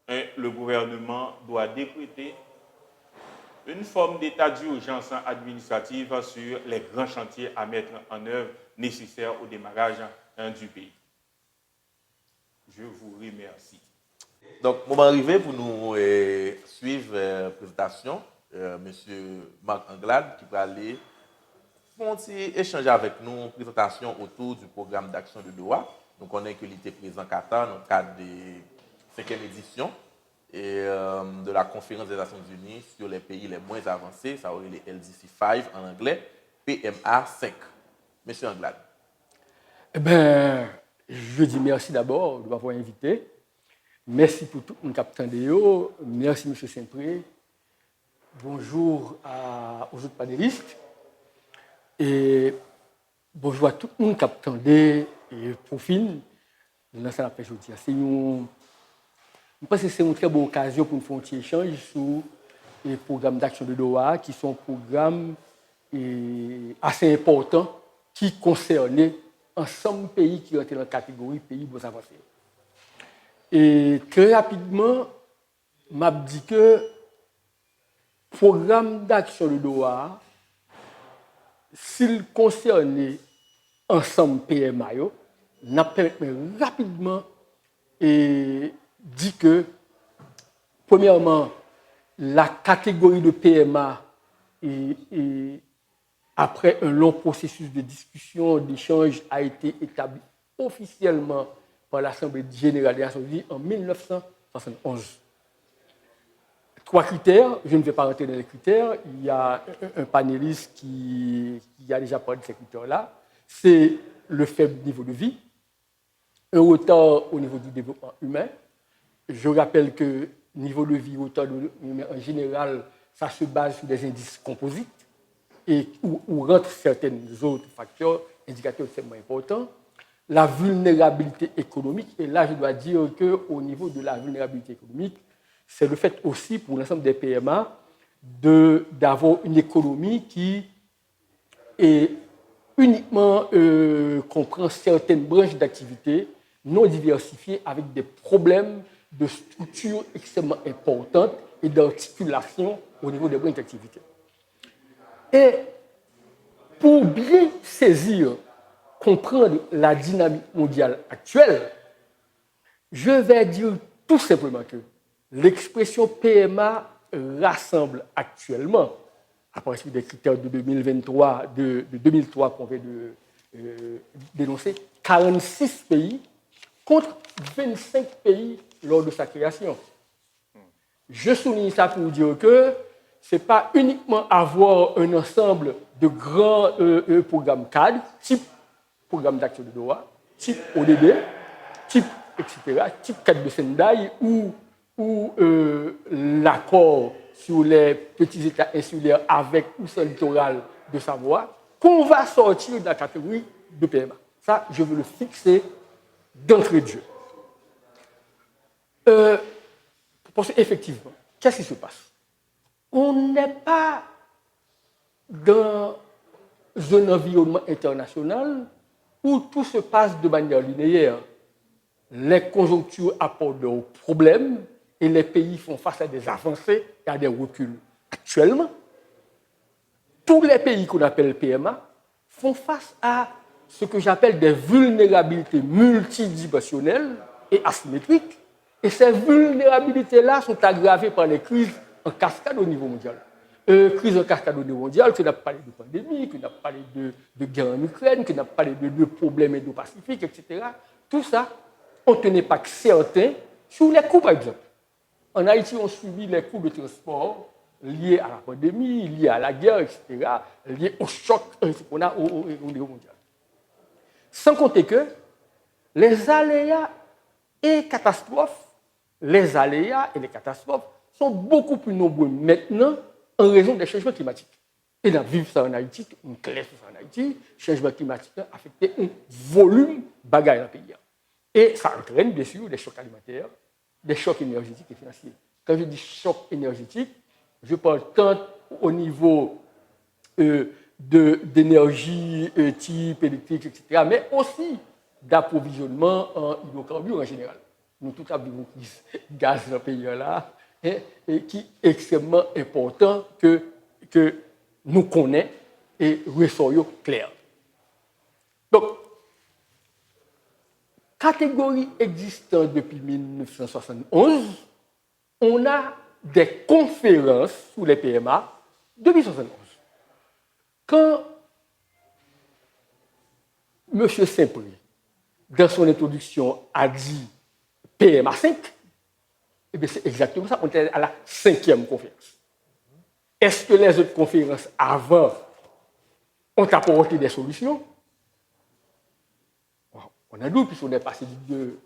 le gouvernement doit décréter une forme d'état d'urgence administrative sur les grands chantiers à mettre en œuvre nécessaires au démarrage du pays. Je vous remercie. Donc, moment arrivé pour nous suivre la présentation. M. Marc Anglade qui va aller échanger avec nous une présentation autour du programme d'action de Doha. Nous connaissons qu'il était présent Qatar dans le cadre de la 5e édition et de la conférence des Nations Unies sur les pays les moins avancés, ça aurait les LDC 5 en anglais, PMA 5. Monsieur Anglade. Eh bien, je dis merci d'abord de m'avoir invité. Merci pour tout le monde qui a attendu. Merci, M. Saint-Pré. Bonjour aux autres panélistes. Et bonjour à tout le monde qui a attendu et profil. Dans ça, je pense que c'est une très bonne occasion pour nous faire un petit échange sur les programmes d'action de Doha, qui sont programmes assez importants qui concernent ensemble des pays qui rentrent dans la catégorie pays moins avancés. Et très rapidement, m'a dit que le programme d'action de Doha, s'il concernait ensemble PMA, n'a permis rapidement et dit que, premièrement, la catégorie de PMA après un long processus de discussion, d'échange, a été établi officiellement par l'Assemblée générale des Nations Unies en 1971. 3 critères, je ne vais pas rentrer dans les critères, il y a un panéliste qui a déjà parlé de ces critères-là, c'est le faible niveau de vie, un retard au niveau du développement humain. Je rappelle que niveau de vie, retard de humain en général, ça se base sur des indices composites et où rentrent certains autres facteurs, indicateurs extrêmement importants. La vulnérabilité économique, et là je dois dire qu'au niveau de la vulnérabilité économique, c'est le fait aussi pour l'ensemble des PMA d'avoir une économie qui est uniquement comprend certaines branches d'activité non diversifiées avec des problèmes de structure extrêmement importantes et d'articulation au niveau des branches d'activité. Et pour bien saisir, comprendre la dynamique mondiale actuelle, je vais dire tout simplement que l'expression PMA rassemble actuellement, à partir des critères de 2023, de 2003 qu'on vient de dénoncer, 46 pays contre 25 pays lors de sa création. Je souligne ça pour dire que ce n'est pas uniquement avoir un ensemble de grands programmes cadres, type programme d'action de Doha, type ODD, type etc., type cadre de Sendai ou l'accord sur les petits États insulaires avec ou sans littoral de Savoie, qu'on va sortir de la catégorie de PMA. Ça, je veux le fixer d'entrée de jeu. Parce qu'effectivement, qu'est-ce qui se passe? On n'est pas dans un environnement international où tout se passe de manière linéaire. Les conjonctures apportent des problèmes et les pays font face à des avancées et à des reculs. Actuellement, tous les pays qu'on appelle PMA font face à ce que j'appelle des vulnérabilités multidimensionnelles et asymétriques. Et ces vulnérabilités-là sont aggravées par les crises en cascade au niveau mondial. Crise en cascade au niveau mondial, qui n'a pas parlé de pandémie, qui n'a pas parlé de guerre en Ukraine, qui n'a pas parlé de problèmes indo-pacifiques, etc. Tout ça, on ne tenait pas que certains sur les coûts, par exemple. En Haïti, on subit les coûts de transport liés à la pandémie, liés à la guerre, etc., liés au choc qu'on a au niveau mondial. Sans compter que les aléas et catastrophes, les aléas et les catastrophes sont beaucoup plus nombreux maintenant en raison des changements climatiques. Et là, vivre ça en Haïti, on classe ça en Haïti, changement climatique a affecté un volume bagaille dans le pays. Et ça entraîne bien sûr des chocs alimentaires, des chocs énergétiques et financiers. Quand je dis choc énergétique, je parle tant au niveau d'énergie type électrique, etc., mais aussi d'approvisionnement en hydrocarbures en général. nous tout avons une crise gaz dans le pays là, hein, et qui est extrêmement important que nous connaissons et ressortons clair. Donc, catégorie existante depuis 1971, on a des conférences sur les PMA depuis 1971. Quand M. Saint-Pré, dans son introduction, a dit PMA 5, eh bien c'est exactement ça, on était à la 5e conférence. Est-ce que les autres conférences avant ont apporté des solutions? On a doute, puisqu'on est passé de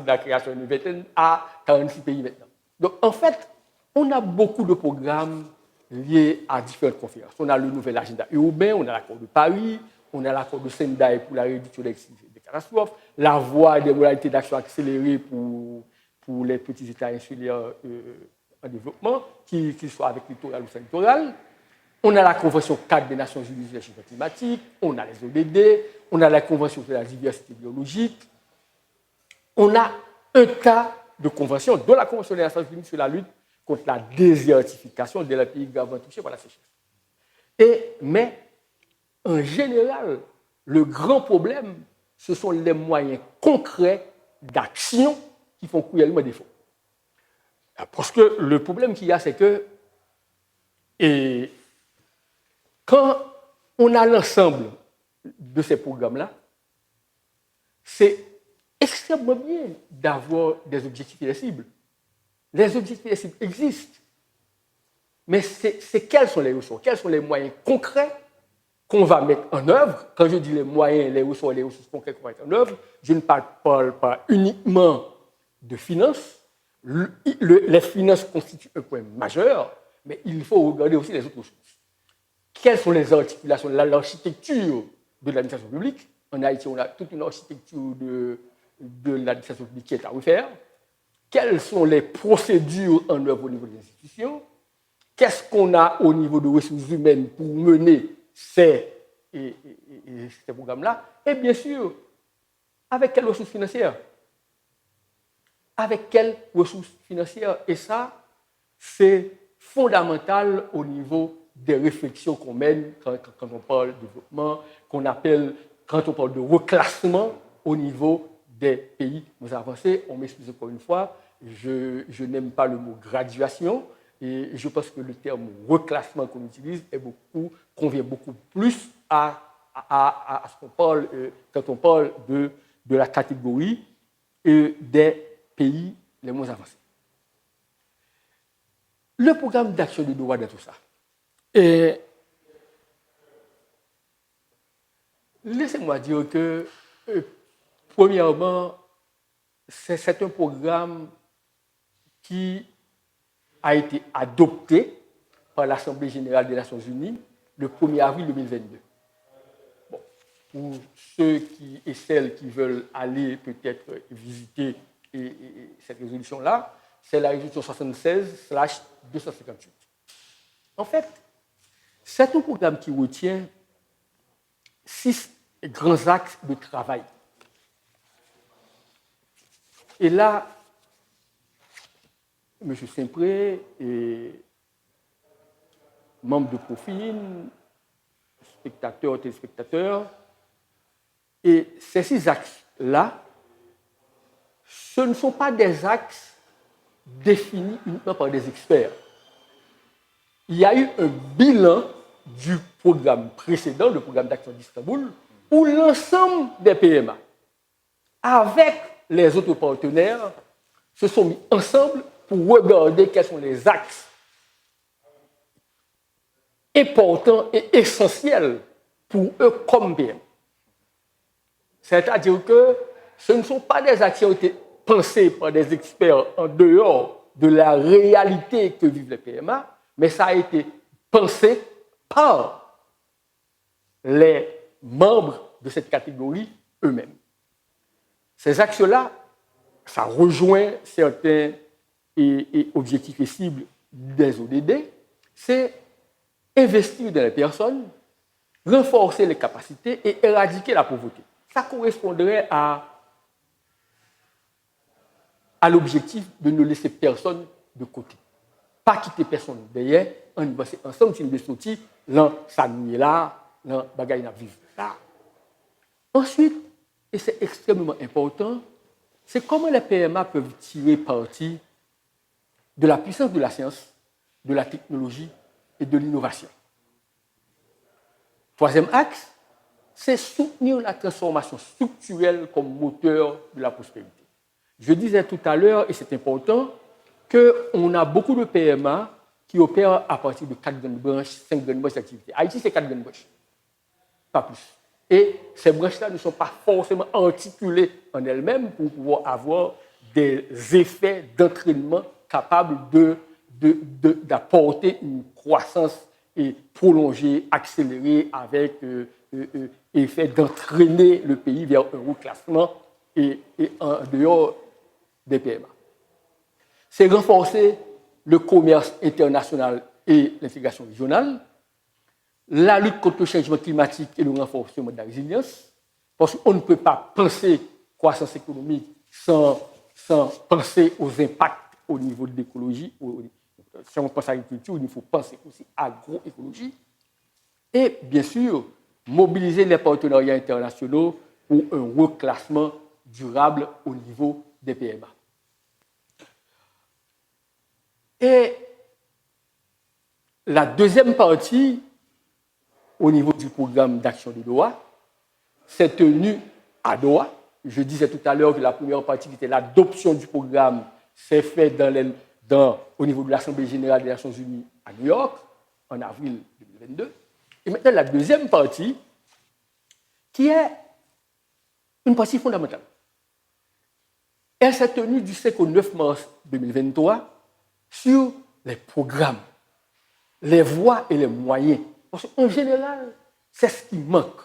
la création d'une vingtaine à 46 pays maintenant. Donc, en fait, on a beaucoup de programmes liés à différentes conférences. On a le nouvel agenda urbain, on a l'accord de Paris, on a l'accord de Sendai pour la réduction des catastrophes, la voie des modalités d'action accélérée pour les petits États insulaires en développement, qu'ils soient avec littoral ou sans littoral. On a la Convention 4 des Nations Unies sur les changements climatiques, on a les ODD, on a la Convention sur la diversité biologique. On a un tas de conventions, dont la Convention des Nations Unies sur la lutte contre la désertification des pays gravement touchés par la sécheresse. Mais, en général, le grand problème, ce sont les moyens concrets d'action qui font cruellement défaut. Parce que le problème qu'il y a, c'est que quand on a l'ensemble de ces programmes-là, c'est extrêmement bien d'avoir des objectifs et des cibles. Les objectifs et les cibles existent. Mais c'est quelles sont les ressources, quels sont les moyens concrets qu'on va mettre en œuvre. Quand je dis les moyens, les ressources concrètes qu'on va mettre en œuvre, je ne parle pas uniquement de finances. Les finances constituent un point majeur, mais il faut regarder aussi les autres ressources. Quelles sont les articulations, l'architecture de l'administration publique? En Haïti, on a toute une architecture de l'administration publique qui est à refaire. Quelles sont les procédures en œuvre au niveau des institutions? Qu'est-ce qu'on a au niveau de ressources humaines pour mener ces programmes-là? Et bien sûr, avec quelles ressources financières? Avec quelles ressources financières? Et ça, c'est fondamental au niveau des réflexions qu'on mène quand on parle de développement, quand on parle de reclassement au niveau des pays moins avancés. On m'excuse encore une fois, je n'aime pas le mot graduation et je pense que le terme reclassement qu'on utilise convient beaucoup plus à ce qu'on parle quand on parle de la catégorie des pays les moins avancés. Le programme d'action de droit dans tout ça. Et laissez-moi dire que, premièrement, c'est un programme qui a été adopté par l'Assemblée générale des Nations unies le 1er avril 2022. Bon, pour ceux et celles qui veulent aller peut-être visiter cette résolution-là, c'est la résolution 76/258. En fait, c'est un programme qui retient 6 grands axes de travail. Et là, M. Saint-Pré est membre de Profine, spectateur, téléspectateur, et ces 6 axes-là, ce ne sont pas des axes définis uniquement par des experts. Il y a eu un bilan du programme précédent, le programme d'action d'Istanbul, où l'ensemble des PMA, avec les autres partenaires, se sont mis ensemble pour regarder quels sont les axes importants et essentiels pour eux comme PMA. C'est-à-dire que ce ne sont pas des axes qui ont été pensés par des experts en dehors de la réalité que vivent les PMA, mais ça a été pensé par les membres de cette catégorie eux-mêmes. Ces axes-là, ça rejoint certains objectifs et cibles des ODD, c'est investir dans les personnes, renforcer les capacités et éradiquer la pauvreté. Ça correspondrait à a l'objectif de ne laisser personne de côté. Pas quitter personne derrière, on va ensemble, si nous sommes sortis, là, ça nous est là, là, bagaille n'a vivre là. Ensuite, et c'est extrêmement important, c'est comment les PMA peuvent tirer parti de la puissance de la science, de la technologie et de l'innovation. Troisième axe, c'est soutenir la transformation structurelle comme moteur de la prospérité. Je disais tout à l'heure, et c'est important, qu'on a beaucoup de PMA qui opèrent à partir de 4 grandes branches, 5 grandes branches d'activité. Haïti, c'est 4 grandes branches, pas plus. Et ces branches-là ne sont pas forcément articulées en elles-mêmes pour pouvoir avoir des effets d'entraînement capables d'apporter une croissance prolongée, accélérée, avec effet d'entraîner le pays vers un reclassement et en dehors des PMA. C'est renforcer le commerce international et l'intégration régionale, la lutte contre le changement climatique et le renforcement de la résilience, parce qu'on ne peut pas penser croissance économique sans penser aux impacts au niveau de l'écologie. Si on pense à l'agriculture, il faut penser aussi à l'agroécologie. Et bien sûr, mobiliser les partenariats internationaux pour un reclassement durable au niveau des PMA. Et la deuxième partie, au niveau du programme d'action de Doha, s'est tenue à Doha. Je disais tout à l'heure que la première partie, qui était l'adoption du programme, s'est faite au niveau de l'Assemblée générale des Nations unies à New York, en avril 2022. Et maintenant, la deuxième partie, qui est une partie fondamentale. Elle s'est tenue du 5 au 9 mars 2023 sur les programmes, les voies et les moyens. Parce qu'en général, c'est ce qui manque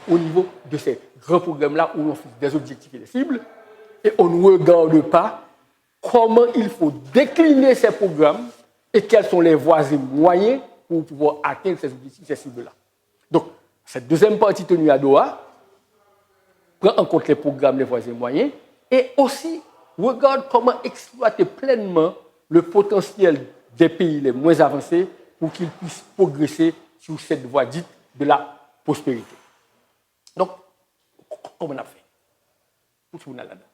au niveau de ces grands programmes-là où on fixe des objectifs et des cibles, et on ne regarde pas comment il faut décliner ces programmes et quelles sont les voies et moyens pour pouvoir atteindre ces objectifs, ces cibles-là. Donc, cette deuxième partie tenue à Doha prend en compte les programmes, les voies et moyens, et aussi regarde comment exploiter pleinement le potentiel des pays les moins avancés pour qu'ils puissent progresser sur cette voie dite de la prospérité. Donc, comment on a fait? Où est-ce qu'on a là-dedans?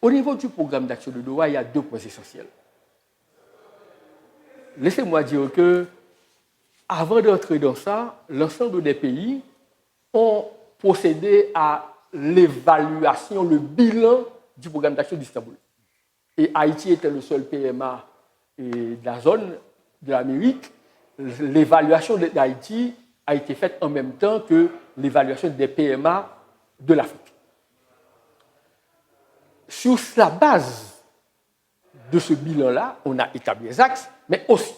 Au niveau du programme d'action de Doha, il y a 2 points essentiels. Laissez-moi dire que, avant d'entrer dans ça, l'ensemble des pays ont procédé à l'évaluation, le bilan du programme d'action d'Istanbul. Et Haïti était le seul PMA de la zone de l'Amérique. L'évaluation d'Haïti a été faite en même temps que l'évaluation des PMA de l'Afrique. Sur la base de ce bilan-là, on a établi les axes, mais aussi,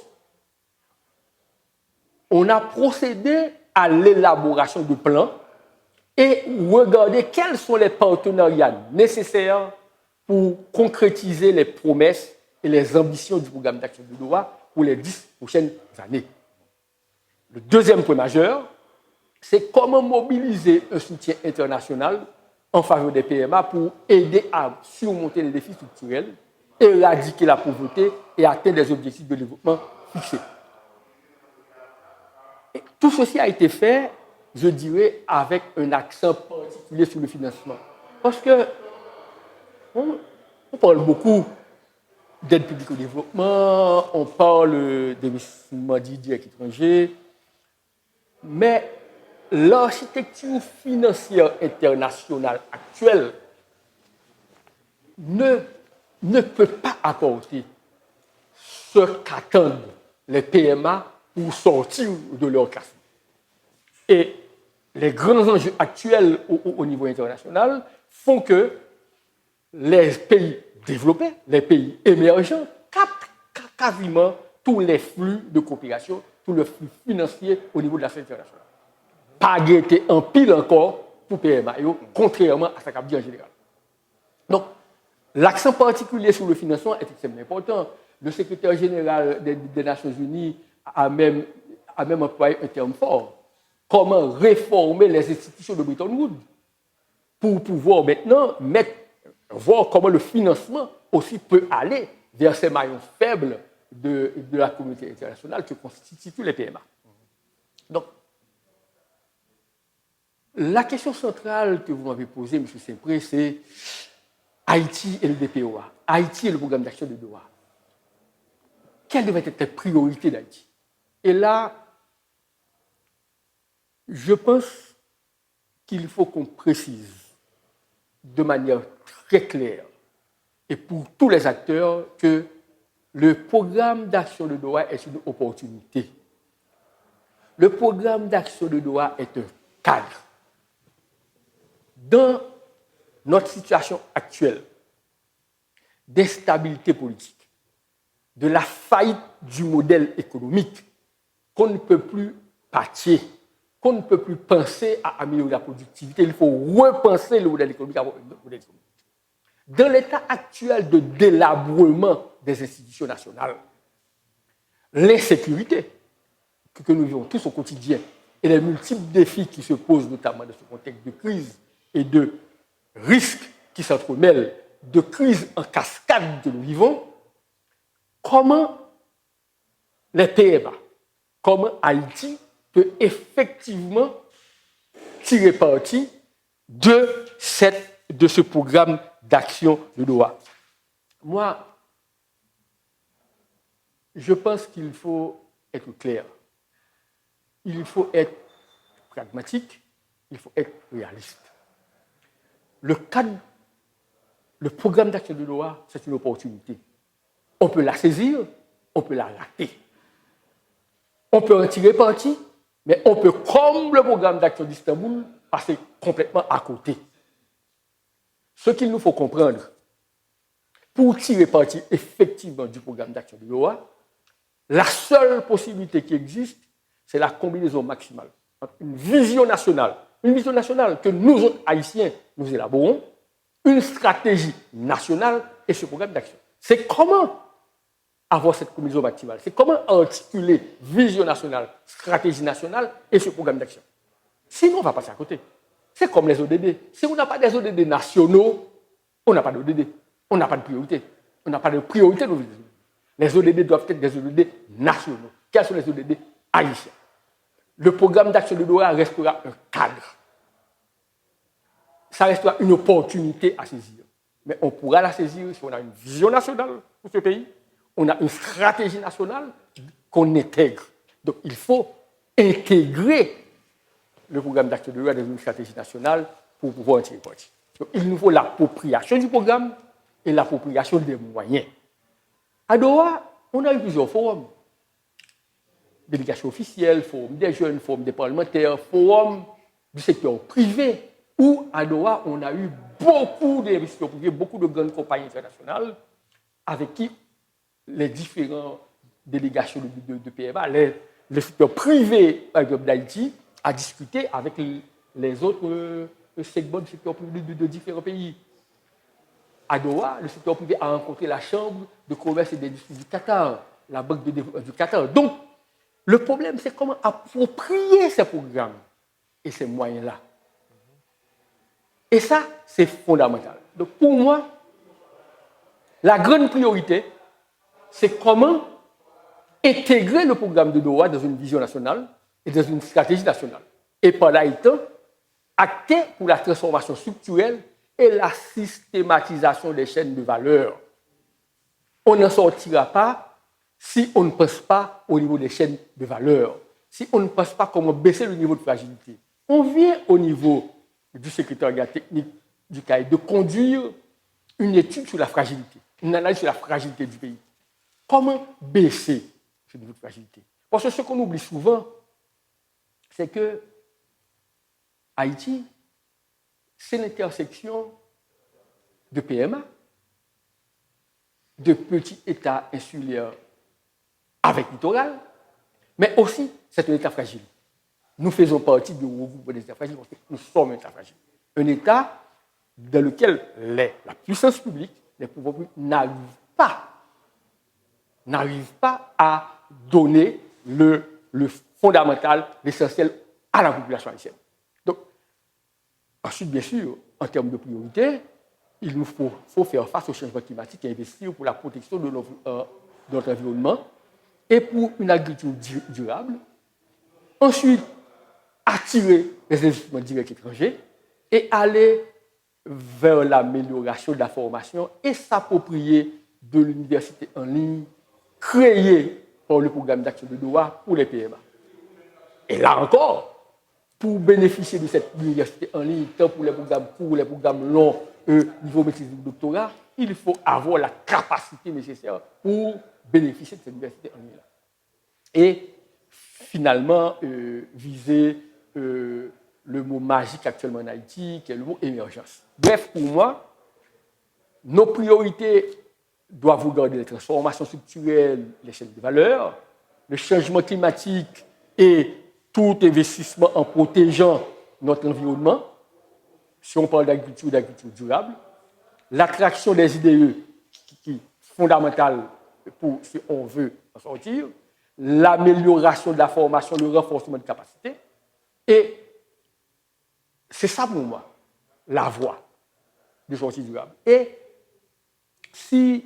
on a procédé à l'élaboration de plans et regarder quels sont les partenariats nécessaires pour concrétiser les promesses et les ambitions du programme d'action de Doha pour les 10 prochaines années. Le deuxième point majeur, c'est comment mobiliser un soutien international en faveur des PMA pour aider à surmonter les défis structurels, éradiquer la pauvreté et atteindre les objectifs de développement fixés. Et tout ceci a été fait, je dirais, avec un accent particulier sur le financement. Parce que on parle beaucoup d'aide publique au développement, on parle d'investissement direct étranger, mais l'architecture financière internationale actuelle ne peut pas apporter ce qu'attendent les PMA pour sortir de leur classement. Et les grands enjeux actuels au niveau international font que les pays développés, les pays émergents, captent quasiment tous les flux de coopération, tous les flux financiers au niveau de la scène internationale. Pas guetté en pile encore pour PMA, contrairement à ce qu'a dit en général. Donc, l'accent particulier sur le financement est extrêmement important. Le secrétaire général des Nations Unies a même employé un terme fort. Comment réformer les institutions de Bretton Woods? pour pouvoir maintenant voir comment le financement aussi peut aller vers ces maillons faibles de la communauté internationale que constituent les PMA. Donc, la question centrale que vous m'avez posée, M. Sempré, c'est Haïti et le DPOA, Haïti et le programme d'action de Doha. Quelles devraient être les priorités d'Haïti? Et là, je pense qu'il faut qu'on précise de manière très claire et pour tous les acteurs que le programme d'action de Doha est une opportunité. Le programme d'action de Doha est un cadre. Dans notre situation actuelle d'instabilité politique, de la faillite du modèle économique, qu'on ne peut plus pâtir, qu'on ne peut plus penser à améliorer la productivité, il faut repenser le modèle économique. Dans l'état actuel de délabrement des institutions nationales, l'insécurité que nous vivons tous au quotidien et les multiples défis qui se posent notamment dans ce contexte de crise et de risques qui s'entremêlent, de crise en cascade que nous vivons, comment les PMA, comment Haïti peut effectivement tirer parti de ce programme d'action de Doha. Moi, je pense qu'il faut être clair. Il faut être pragmatique, il faut être réaliste. Le programme d'action de Doha, c'est une opportunité. On peut la saisir, on peut la rater. On peut en tirer parti, mais on peut, comme le programme d'action d'Istanbul, passer complètement à côté. Ce qu'il nous faut comprendre, pour tirer parti effectivement du programme d'action de Doha, la seule possibilité qui existe, c'est la combinaison maximale entre une vision nationale que nous autres Haïtiens, nous élaborons, une stratégie nationale et ce programme d'action. C'est comment avoir cette combinaison maximale, c'est comment articuler vision nationale, stratégie nationale et ce programme d'action. Sinon, on va passer à côté. C'est comme les ODD. Si on n'a pas des ODD nationaux, on n'a pas d'ODD. On n'a pas de priorité. On n'a pas de priorité. Les ODD doivent être des ODD nationaux. Quels sont les ODD haïtiens? Le programme d'action de Doha restera un cadre. Ça restera une opportunité à saisir. Mais on pourra la saisir si on a une vision nationale pour ce pays, on a une stratégie nationale qu'on intègre. Donc il faut intégrer le programme d'action de Doha dans une stratégie nationale pour pouvoir en tirer parti. Donc il nous faut l'appropriation du programme et l'appropriation des moyens. À Doha, on a eu plusieurs forums. Délégation officielle, forum des jeunes, forum des parlementaires, forum du secteur privé, où à Doha, on a eu beaucoup d'investisseurs privés, beaucoup de grandes compagnies internationales avec qui les différentes délégations de PMA, le secteur privé d'Haïti, a discuté avec les autres segments du secteur privé de différents pays. À Doha, le secteur privé a rencontré la Chambre de commerce et d'industrie du Qatar, la Banque de développement du Qatar. Donc, le problème, c'est comment approprier ces programmes et ces moyens-là. Et ça, c'est fondamental. Donc, pour moi, la grande priorité, c'est comment intégrer le programme de Doha dans une vision nationale et dans une stratégie nationale. Et par là étant, acter pour la transformation structurelle et la systématisation des chaînes de valeur. On n'en sortira pas si on ne pense pas au niveau des chaînes de valeur, si on ne pense pas comment baisser le niveau de fragilité. On vient au niveau du secrétariat technique du CAI de conduire une étude sur la fragilité, une analyse sur la fragilité du pays. Comment baisser ce niveau de fragilité? Parce que ce qu'on oublie souvent, c'est que Haïti, c'est l'intersection de PMA, de petits États insulaires avec littoral, mais aussi c'est un État fragile. Nous faisons partie du groupe des États fragiles parce que nous sommes un État fragile. Un État dans lequel la puissance publique, les pouvoirs publics n'arrivent pas à donner le fondamental, l'essentiel à la population haïtienne. Donc, ensuite, bien sûr, en termes de priorité, il nous faut faire face au changement climatique et investir pour la protection de notre environnement et pour une agriculture durable. Ensuite, attirer les investissements directs étrangers et aller vers l'amélioration de la formation et s'approprier de l'université en ligne créée par le programme d'action de Doha pour les PMA. Et là encore, pour bénéficier de cette université en ligne, tant pour les programmes courts, les programmes longs, niveau maîtrise du doctorat, il faut avoir la capacité nécessaire pour bénéficier de cette université en ligne-là. Et finalement, viser le mot magique actuellement en Haïti, qui est le mot émergence. Bref, pour moi, nos priorités doivent regarder les transformations structurelles, les chaînes de valeur, le changement climatique et tout investissement en protégeant notre environnement, si on parle d'agriculture durable, l'attraction des IDE, qui est fondamentale pour si on veut en sortir, l'amélioration de la formation, le renforcement de capacité, et c'est ça pour moi, la voie de sortie durable. Et si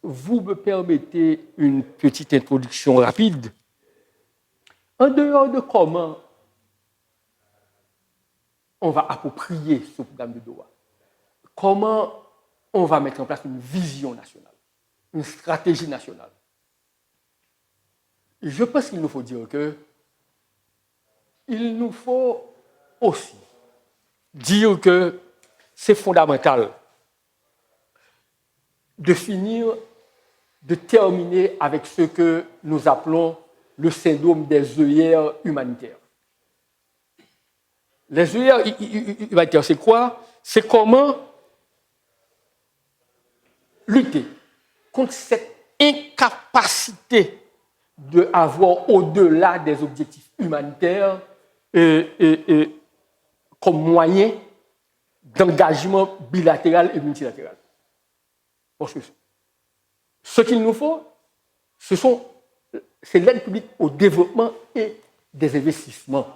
vous me permettez une petite introduction rapide, en dehors de comment on va approprier ce programme de Doha, comment on va mettre en place une vision nationale, une stratégie nationale. Je pense qu'il nous faut dire il nous faut aussi dire que c'est fondamental de finir, de terminer avec ce que nous appelons le syndrome des œillères humanitaires. Les œillères humanitaires, c'est quoi? C'est comment lutter contre cette incapacité d'avoir au-delà des objectifs humanitaires comme moyen d'engagement bilatéral et multilatéral. Parce que ce qu'il nous faut, c'est l'aide publique au développement et des investissements.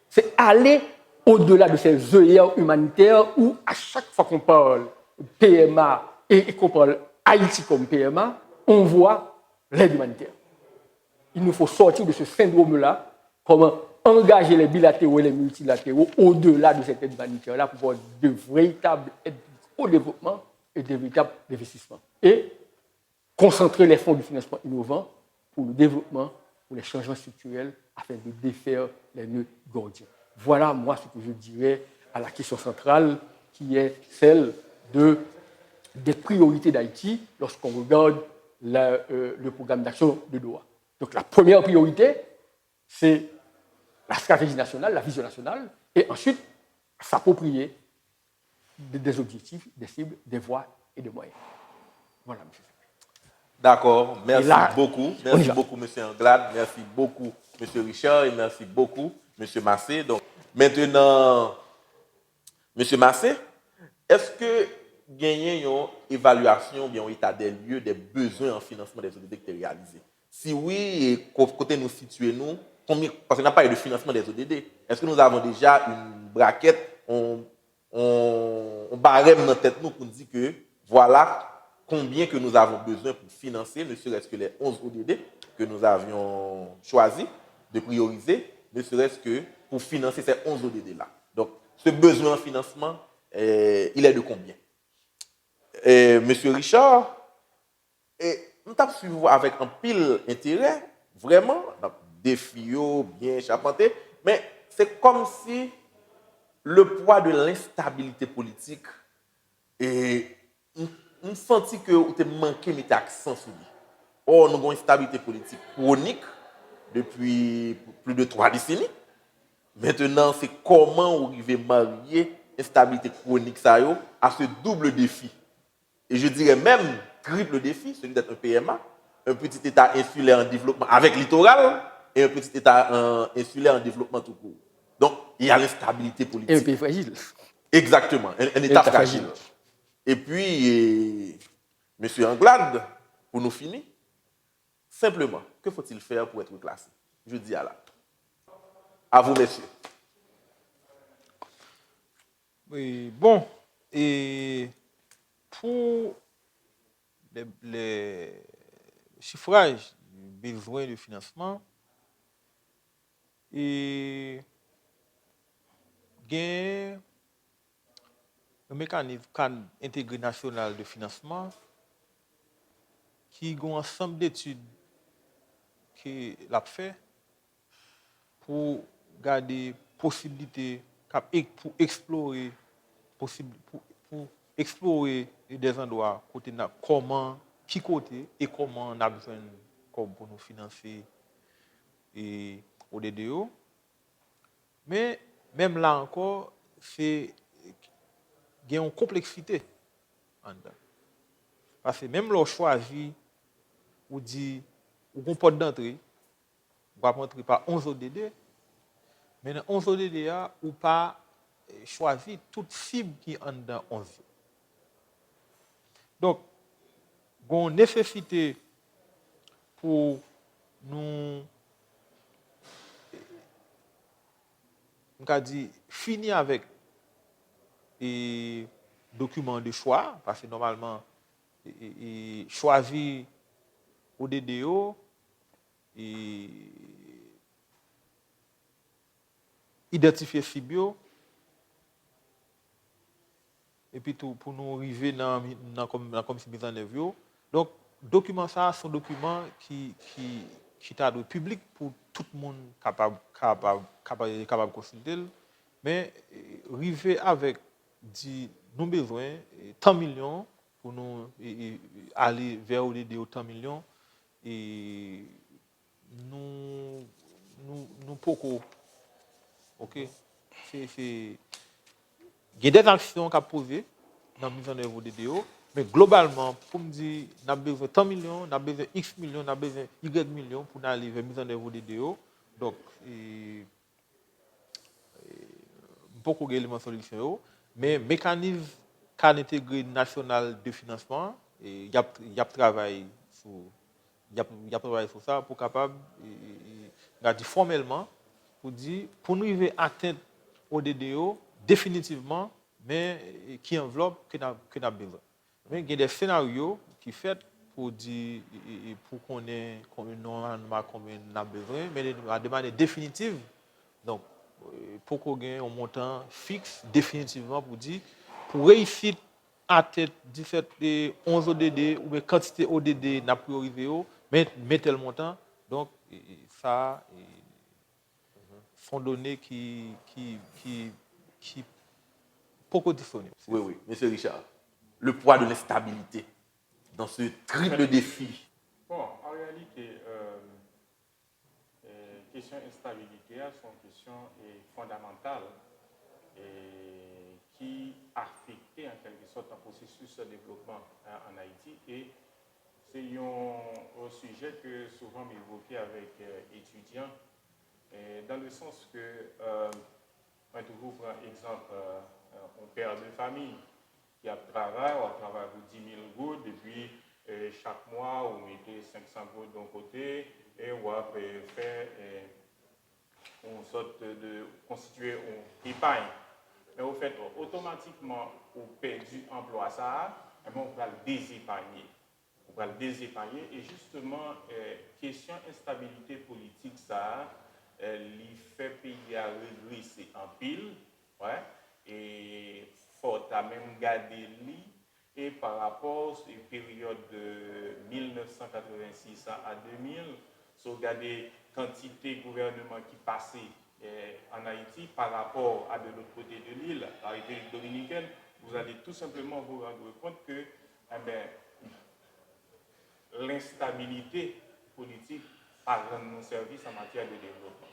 C'est aller au-delà de ces œillères humanitaires où, à chaque fois qu'on parle PMA et qu'on parle Haïti comme PMA, on voit l'aide humanitaire. Il nous faut sortir de ce syndrome-là, comment engager les bilatéraux et les multilatéraux au-delà de cette aide humanitaire-là pour avoir de véritables aides au développement et de véritables investissements. Et concentrer les fonds de financement innovants pour le développement, pour les changements structurels, afin de défaire les nœuds gordiens. Voilà, moi, ce que je dirais à la question centrale, qui est celle des priorités d'Haïti lorsqu'on regarde le programme d'action de Doha. Donc, la première priorité, c'est la stratégie nationale, la vision nationale, et ensuite, s'approprier des objectifs, des cibles, des voies et des moyens. Voilà, monsieur. D'accord, merci beaucoup. Merci beaucoup, M. Anglade. Merci beaucoup, M. Richard. Et merci beaucoup, M. Massé. Donc, maintenant, M. Massé, est-ce que gagner une évaluation, bien un état des lieux, des besoins en financement des ODD qui est réalisé? Si oui, côté nous situer nous, parce qu'on n'a pas eu de financement des ODD, est-ce que nous avons déjà une braquette, on barème dans tête nous pour dire que voilà combien que nous avons besoin pour financer, ne serait-ce que les 11 ODD que nous avions choisi de prioriser, ne serait-ce que pour financer ces 11 ODD-là. Donc, ce besoin en financement, il est de combien? Monsieur Richard, nous avons suivi avec un pile intérêt, vraiment, défi bien charpenté, mais c'est comme si le poids de l'instabilité politique et on senti que vous avez manqué de mettre accent sur lui. Or, nous avons une instabilité politique chronique depuis plus de 3 décennies. Maintenant, c'est comment vous arrivez à marier l'instabilité chronique à ce double défi. Et je dirais même triple défi, celui d'être un PMA, un petit État insulaire en développement avec littoral et un petit État insulaire en développement tout court. Donc, il y a l'instabilité politique. Et un pays fragile. Exactement, un État fragile. Et puis, M. Anglade, pour nous finir, simplement, que faut-il faire pour être classé? Je dis à la. À vous, messieurs. Oui, bon, et pour les chiffrages du besoin de financement, et il un mécanisme cadre intégré national de financement qui a un ensemble d'études qui l'a fait pour garder possibilité pour explorer pour explorer des endroits côté comment qui côté et comment on a besoin comme pour nous financer et au DDO. Mais même là encore c'est il y a une complexité en dedans. Parce que même le choisi ou dit ou une porte d'entrée, on va entrer par 11 ODD, mais dans 11 ODD, ou pas choisir toute cible qui est en dedans 11. Donc, il y a une nécessité pour nous finir avec les documents de choix, parce que normalement, choisir ODDO et identifier Cibio et puis tout pour nous arriver dans la commission de mise en œuvre. Donc, documents ça sont documents qui sont public pour tout le monde capable de consulter. Mais arriver avec nos besoins, tant millions pour nous aller vers ODD autant millions et nous poco. OK, il y a des actions à poser dans la mise en œuvre de DDO, mais globalement, pour me dire, on a besoin de 100 millions, on a besoin de X millions, on a besoin de Y millions pour aller vers la mise en œuvre de DDO. Donc, beaucoup d'éléments de solution, mais mécanisme cadre intégré national de financement, il y a travaillé sur ça pour capable, formellement, pour nous arriver à atteindre au DDO définitivement, mais qui enveloppe que nous avons besoin. Mais il y a des scénarios qui sont faits pour dire pour qu'on ait combien on a besoin, mais de manière définitive. Donc, pour qu'on ait un montant fixe définitivement pour réussir à atteindre 17 et 11 ODD ou bien quantité ODD n'a priorisé, mais tel montant. Donc, ça sont données qui beaucoup disponibles. Oui, oui. Monsieur Richard, le poids de l'instabilité dans ce triple défi. Bon, en réalité, question instabilité sont questions fondamentales qui affectent en quelque sorte un processus de développement en Haïti. Et c'est un sujet que souvent m'évoqué avec étudiants, dans le sens que, on toujours prend exemple, un père de famille qui a travaillé pour 10 000 gouttes, et puis chaque mois, on mettait 500 gouttes d'un côté, et on va faire une sorte de constituer une épargne. Mais au fait, automatiquement, on perd du emploi ça, et on va le désépargner. On va le désépargner, et justement, question instabilité politique, ça, il fait payer à régresser en pile, ouais, et faut même garder lui. Et par rapport à une période de 1986 à 2000, si vous regardez la quantité de gouvernement qui passait en Haïti par rapport à de l'autre côté de l'île, la République dominicaine, vous allez tout simplement vous rendre compte que l'instabilité politique a rendu service en matière de développement.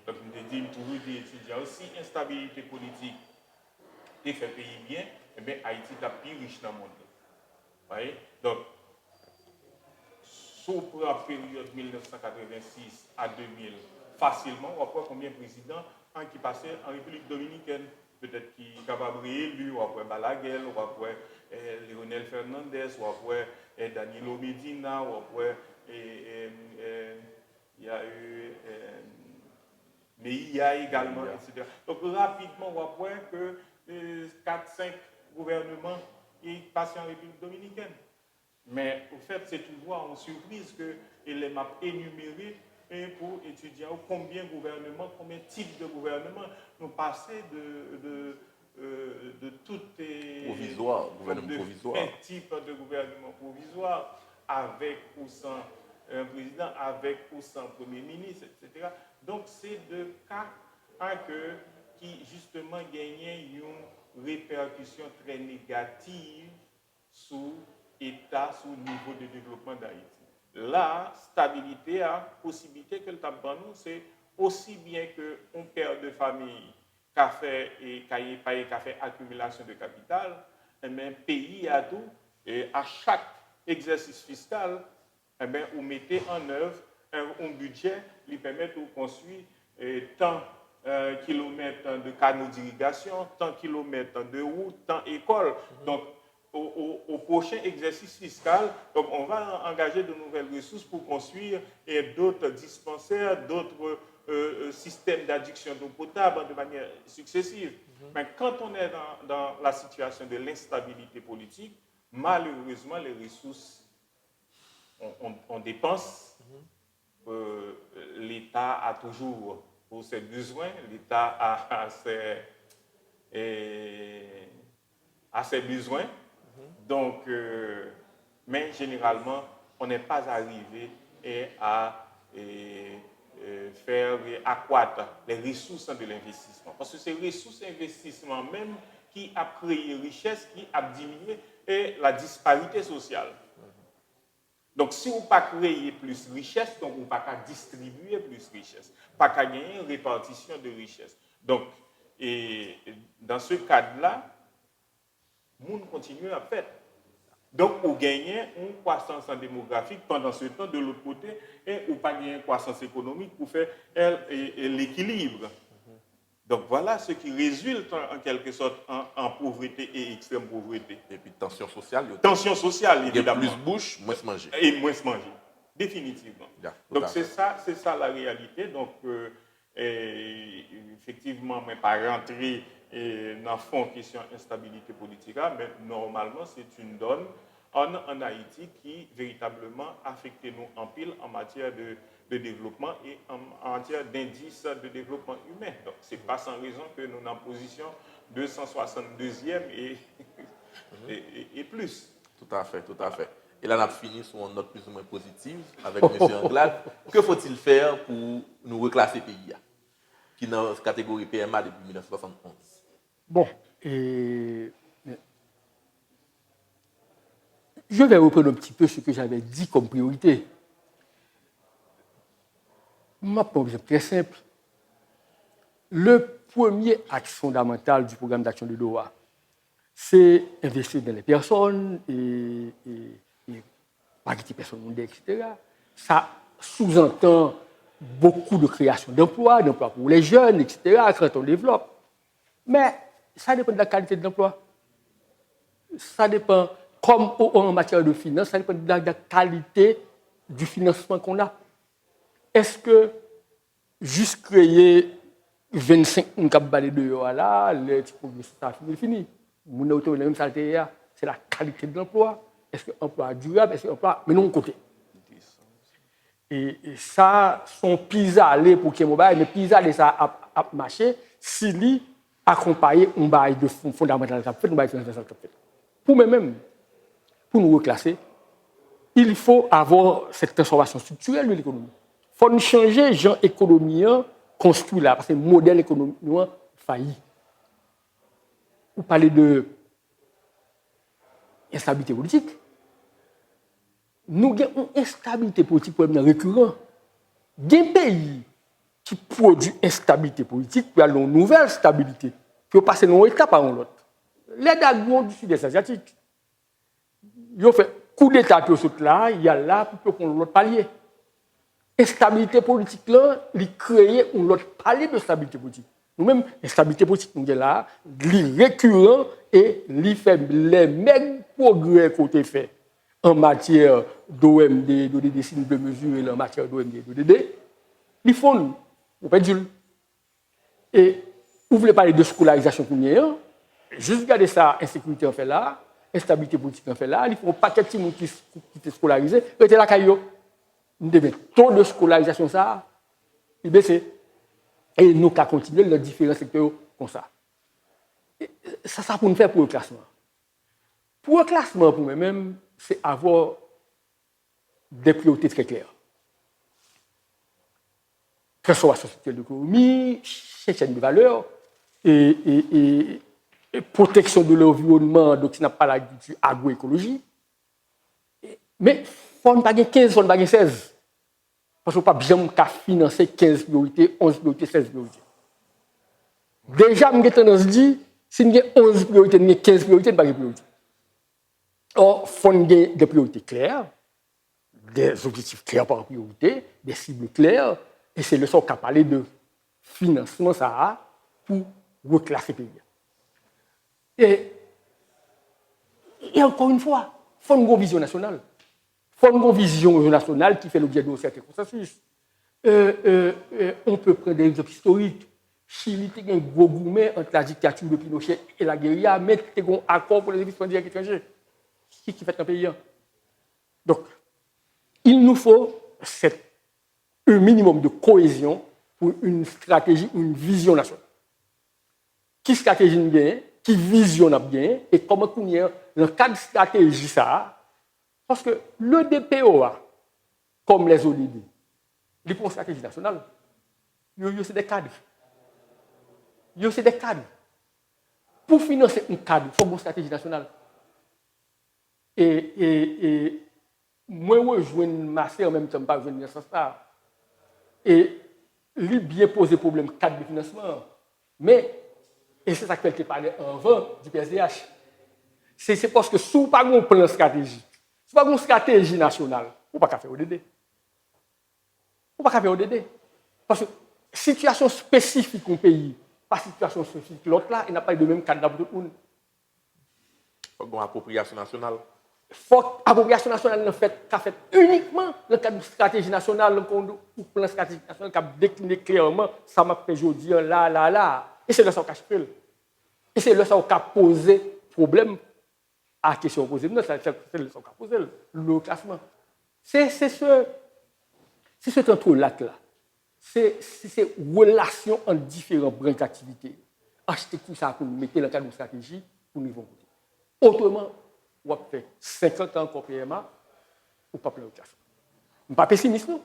Donc, je me toujours des étudiants aussi, instabilité politique et fait pays bien, et bien Haïti est plus riche dans le monde. Voyez? Donc, sur la période 1986 à 2000, facilement, on va voir combien de présidents qui passaient en République dominicaine. Peut-être qui est capable de réélu, on va voir Balaguer, on va voir Leonel Fernandez, on va voir Danilo Medina, on va voir il y a eu Meïa également, etc. Donc rapidement, on va voir que 4-5 gouvernements qui passent en République dominicaine. Mais au fait, c'est toujours en surprise que les m'a énuméré pour étudier combien de gouvernements, combien de types de gouvernements nous passaient de toutes les gouvernement provisoire, types de gouvernement provisoire, avec ou sans un président, avec ou sans premier ministre, etc. Donc c'est de cas qui justement gagnaient une répercussion très négative sur l'État, sur le niveau de développement d'Haïti. La stabilité a possibilité que le tabanou, c'est aussi bien qu'un père de famille qui a fait accumulation de capital, mais pays à tout, et à chaque exercice fiscal, vous mettez en œuvre un budget qui permet de construire tant kilomètres de canaux d'irrigation, tant kilomètres de routes, tant écoles. Donc, au prochain exercice fiscal, donc on va engager de nouvelles ressources pour construire d'autres dispensaires, d'autres systèmes d'adduction d'eau potable de manière successive. Mais quand on est dans la situation de l'instabilité politique, malheureusement, les ressources, on dépense. L'État a toujours pour ses besoins, l'État a ses besoins. Donc, mais généralement, on n'est pas arrivé à faire accroître les ressources de l'investissement. Parce que c'est les ressources d'investissement même qui a créé richesse, qui a diminué et la disparité sociale. Donc, si vous ne pas créer plus de richesse, donc vous ne pas distribuer plus de richesse, pas gagner une répartition de richesse. Donc, et dans ce cadre-là, le monde continue à faire. Donc, vous gagnez une croissance démographique pendant ce temps de l'autre côté et vous pas gagner une croissance économique pour faire l'équilibre. Donc, voilà ce qui résulte en quelque sorte en pauvreté et extrême pauvreté. Et puis tension sociale. Tension sociale, évidemment. Il y a plus de bouche, moins se manger. Et moins se manger, définitivement. Yeah, donc, c'est ça la réalité. Donc, effectivement, je ne vais pas rentrer dans le fond question instabilité politique, mais normalement, c'est une donne en Haïti qui véritablement affecte nous en pile en matière de développement et en matière d'indices de développement humain. Donc, ce n'est pas sans raison que nous sommes en position 262e et plus. Tout à fait, tout à fait. Et là, on a fini sur une note plus ou moins positive avec M. Anglade. Que faut-il faire pour nous reclasser pays qui est dans la catégorie PMA depuis 1971? Bon, je vais reprendre un petit peu ce que j'avais dit comme priorité. Ma proposition est très simple. Le premier axe fondamental du programme d'action de Doha, c'est investir dans les personnes et parité personnelle, etc. Ça sous-entend beaucoup de création d'emplois pour les jeunes, etc., quand on développe. Mais ça dépend de la qualité de l'emploi. Ça dépend, comme en matière de finance, ça dépend de la qualité du financement qu'on a. Est-ce que juste créer 25 capables de là, les types de ça fini? Mon auto même saleté, c'est la qualité de l'emploi. Est-ce que l'emploi durable, est-ce que l'emploi mais non côté. Et ça sont pis-aller pour qu'il y ait mobile, mais pis-aller ça a marché s'il accompagné un bail de fondamental fait, un bail transversal fait. Pour moi-même, pour nous reclasser, il faut avoir cette transformation structurelle de l'économie. Il faut changer les gens économiques construits là, parce que le modèle économique a failli. Vous parlez de instabilité politique. Nous avons une instabilité politique récurrente. Il y a des pays qui produisent instabilité politique, puis une nouvelle stabilité, puis passer d'une étape à l'autre. Les Dagons du Sud-Est asiatique, ils ont fait coup d'État, puis là, il y a là pour prendre l'autre palier. Instabilité politique, là, il crée un autre palier de stabilité politique. Nous-mêmes, l'instabilité politique, nous est là, il est récurrent et il fait les mêmes progrès qu'on a fait en matière d'OMD, d'ODD, signes de mesure, et en matière d'OMD, d'ODD. Ils font, on peut dire. Et vous voulez parler de scolarisation pour nous, juste regarder ça, insécurité en fait là, instabilité politique en fait là, il faut un paquet de gens qui sont scolarisés, et là, caillou. Nous devons taux de scolarisation ça, il baisse. Et nous avons continué dans différents secteurs comme ça. Et ça pour nous faire pour le classement. Pour le classement, pour moi-même, c'est avoir des priorités très claires. Transformation sociale de l'économie, chaîne de valeur, et protection de l'environnement, donc ce n'est pas l'agriculture, agroécologie. Mais il faut pas 15, il faut pas 16. Parce qu'on ne peut pas bien financer 15 priorités, 11 priorités, 16 priorités. Déjà, je tendance à dire, si nous avons 11 priorités, nous avons 15 priorités, nous n'avons pas de priorités. Or, il faut des priorités claires, des objectifs clairs par priorité, des cibles claires, et c'est le sort qu'a parlé de financement ça pour reclasser le pays. Et encore une fois, il faut une vision nationale. Il faut une vision nationale qui fait l'objet de certains consensus. On peut prendre des exemples historiques. Chili a un gros gourmet entre la dictature de Pinochet et la guérilla, mais il y a un accord pour les investissements directs étrangers. Qui fait un pays? Donc, il nous faut un minimum de cohésion pour une stratégie, une vision nationale. Qui stratégie bien, qui vision bien, et comment on y est dans le cadre de stratégie ça. Parce que le DPOA, comme les ODD, ils font une stratégie nationale. C'est des cadres. C'est des cadres. Pour financer un cadre, il faut une stratégie nationale. Et moi, je joue une masse en même temps, pas je ne sais pas. Et lui, bien poser problème cadre de financement. Mais, et c'est ça que tu parlais avant du PSDH, c'est parce que si vous n'avez pas un plan stratégique, si vous n'avez pas une stratégie nationale, vous ne pouvez pas faire ODD. Vous ne pouvez pas faire ODD. Parce que situation spécifique au pays, pas situation spécifique l'autre là, il n'a pas de même cadre pour tout le monde. Il faut une appropriation nationale. L'appropriation nationale qu'a fait uniquement dans le cadre de stratégie nationale, ou plan stratégique national qui a décliné clairement, ça m'a fait aujourd'hui là. Et c'est là ça qu'a fait. Et c'est là ça qui a posé problème à la question posée. Non, c'est là ça qui a posé le classement. C'est ce entre-lac-là. C'est ces relations entre différents branches d'activité. Architecture, ça pour nous mettre dans le cadre de stratégie pour nous côté. Autrement, on va faire 50 ans encore PMA, ou pas plein de classe. Je ne suis pas pessimiste, non.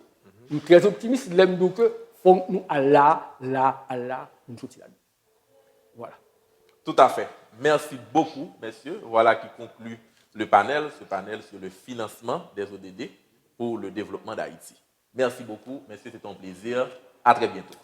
Je suis très optimiste. Je dis que faut nous Allah, nous sortir là-dedans. Voilà. Tout à fait. Merci beaucoup, messieurs. Voilà qui conclut ce panel sur le financement des ODD pour le développement d'Haïti. Merci beaucoup, messieurs, c'est un plaisir. À très bientôt.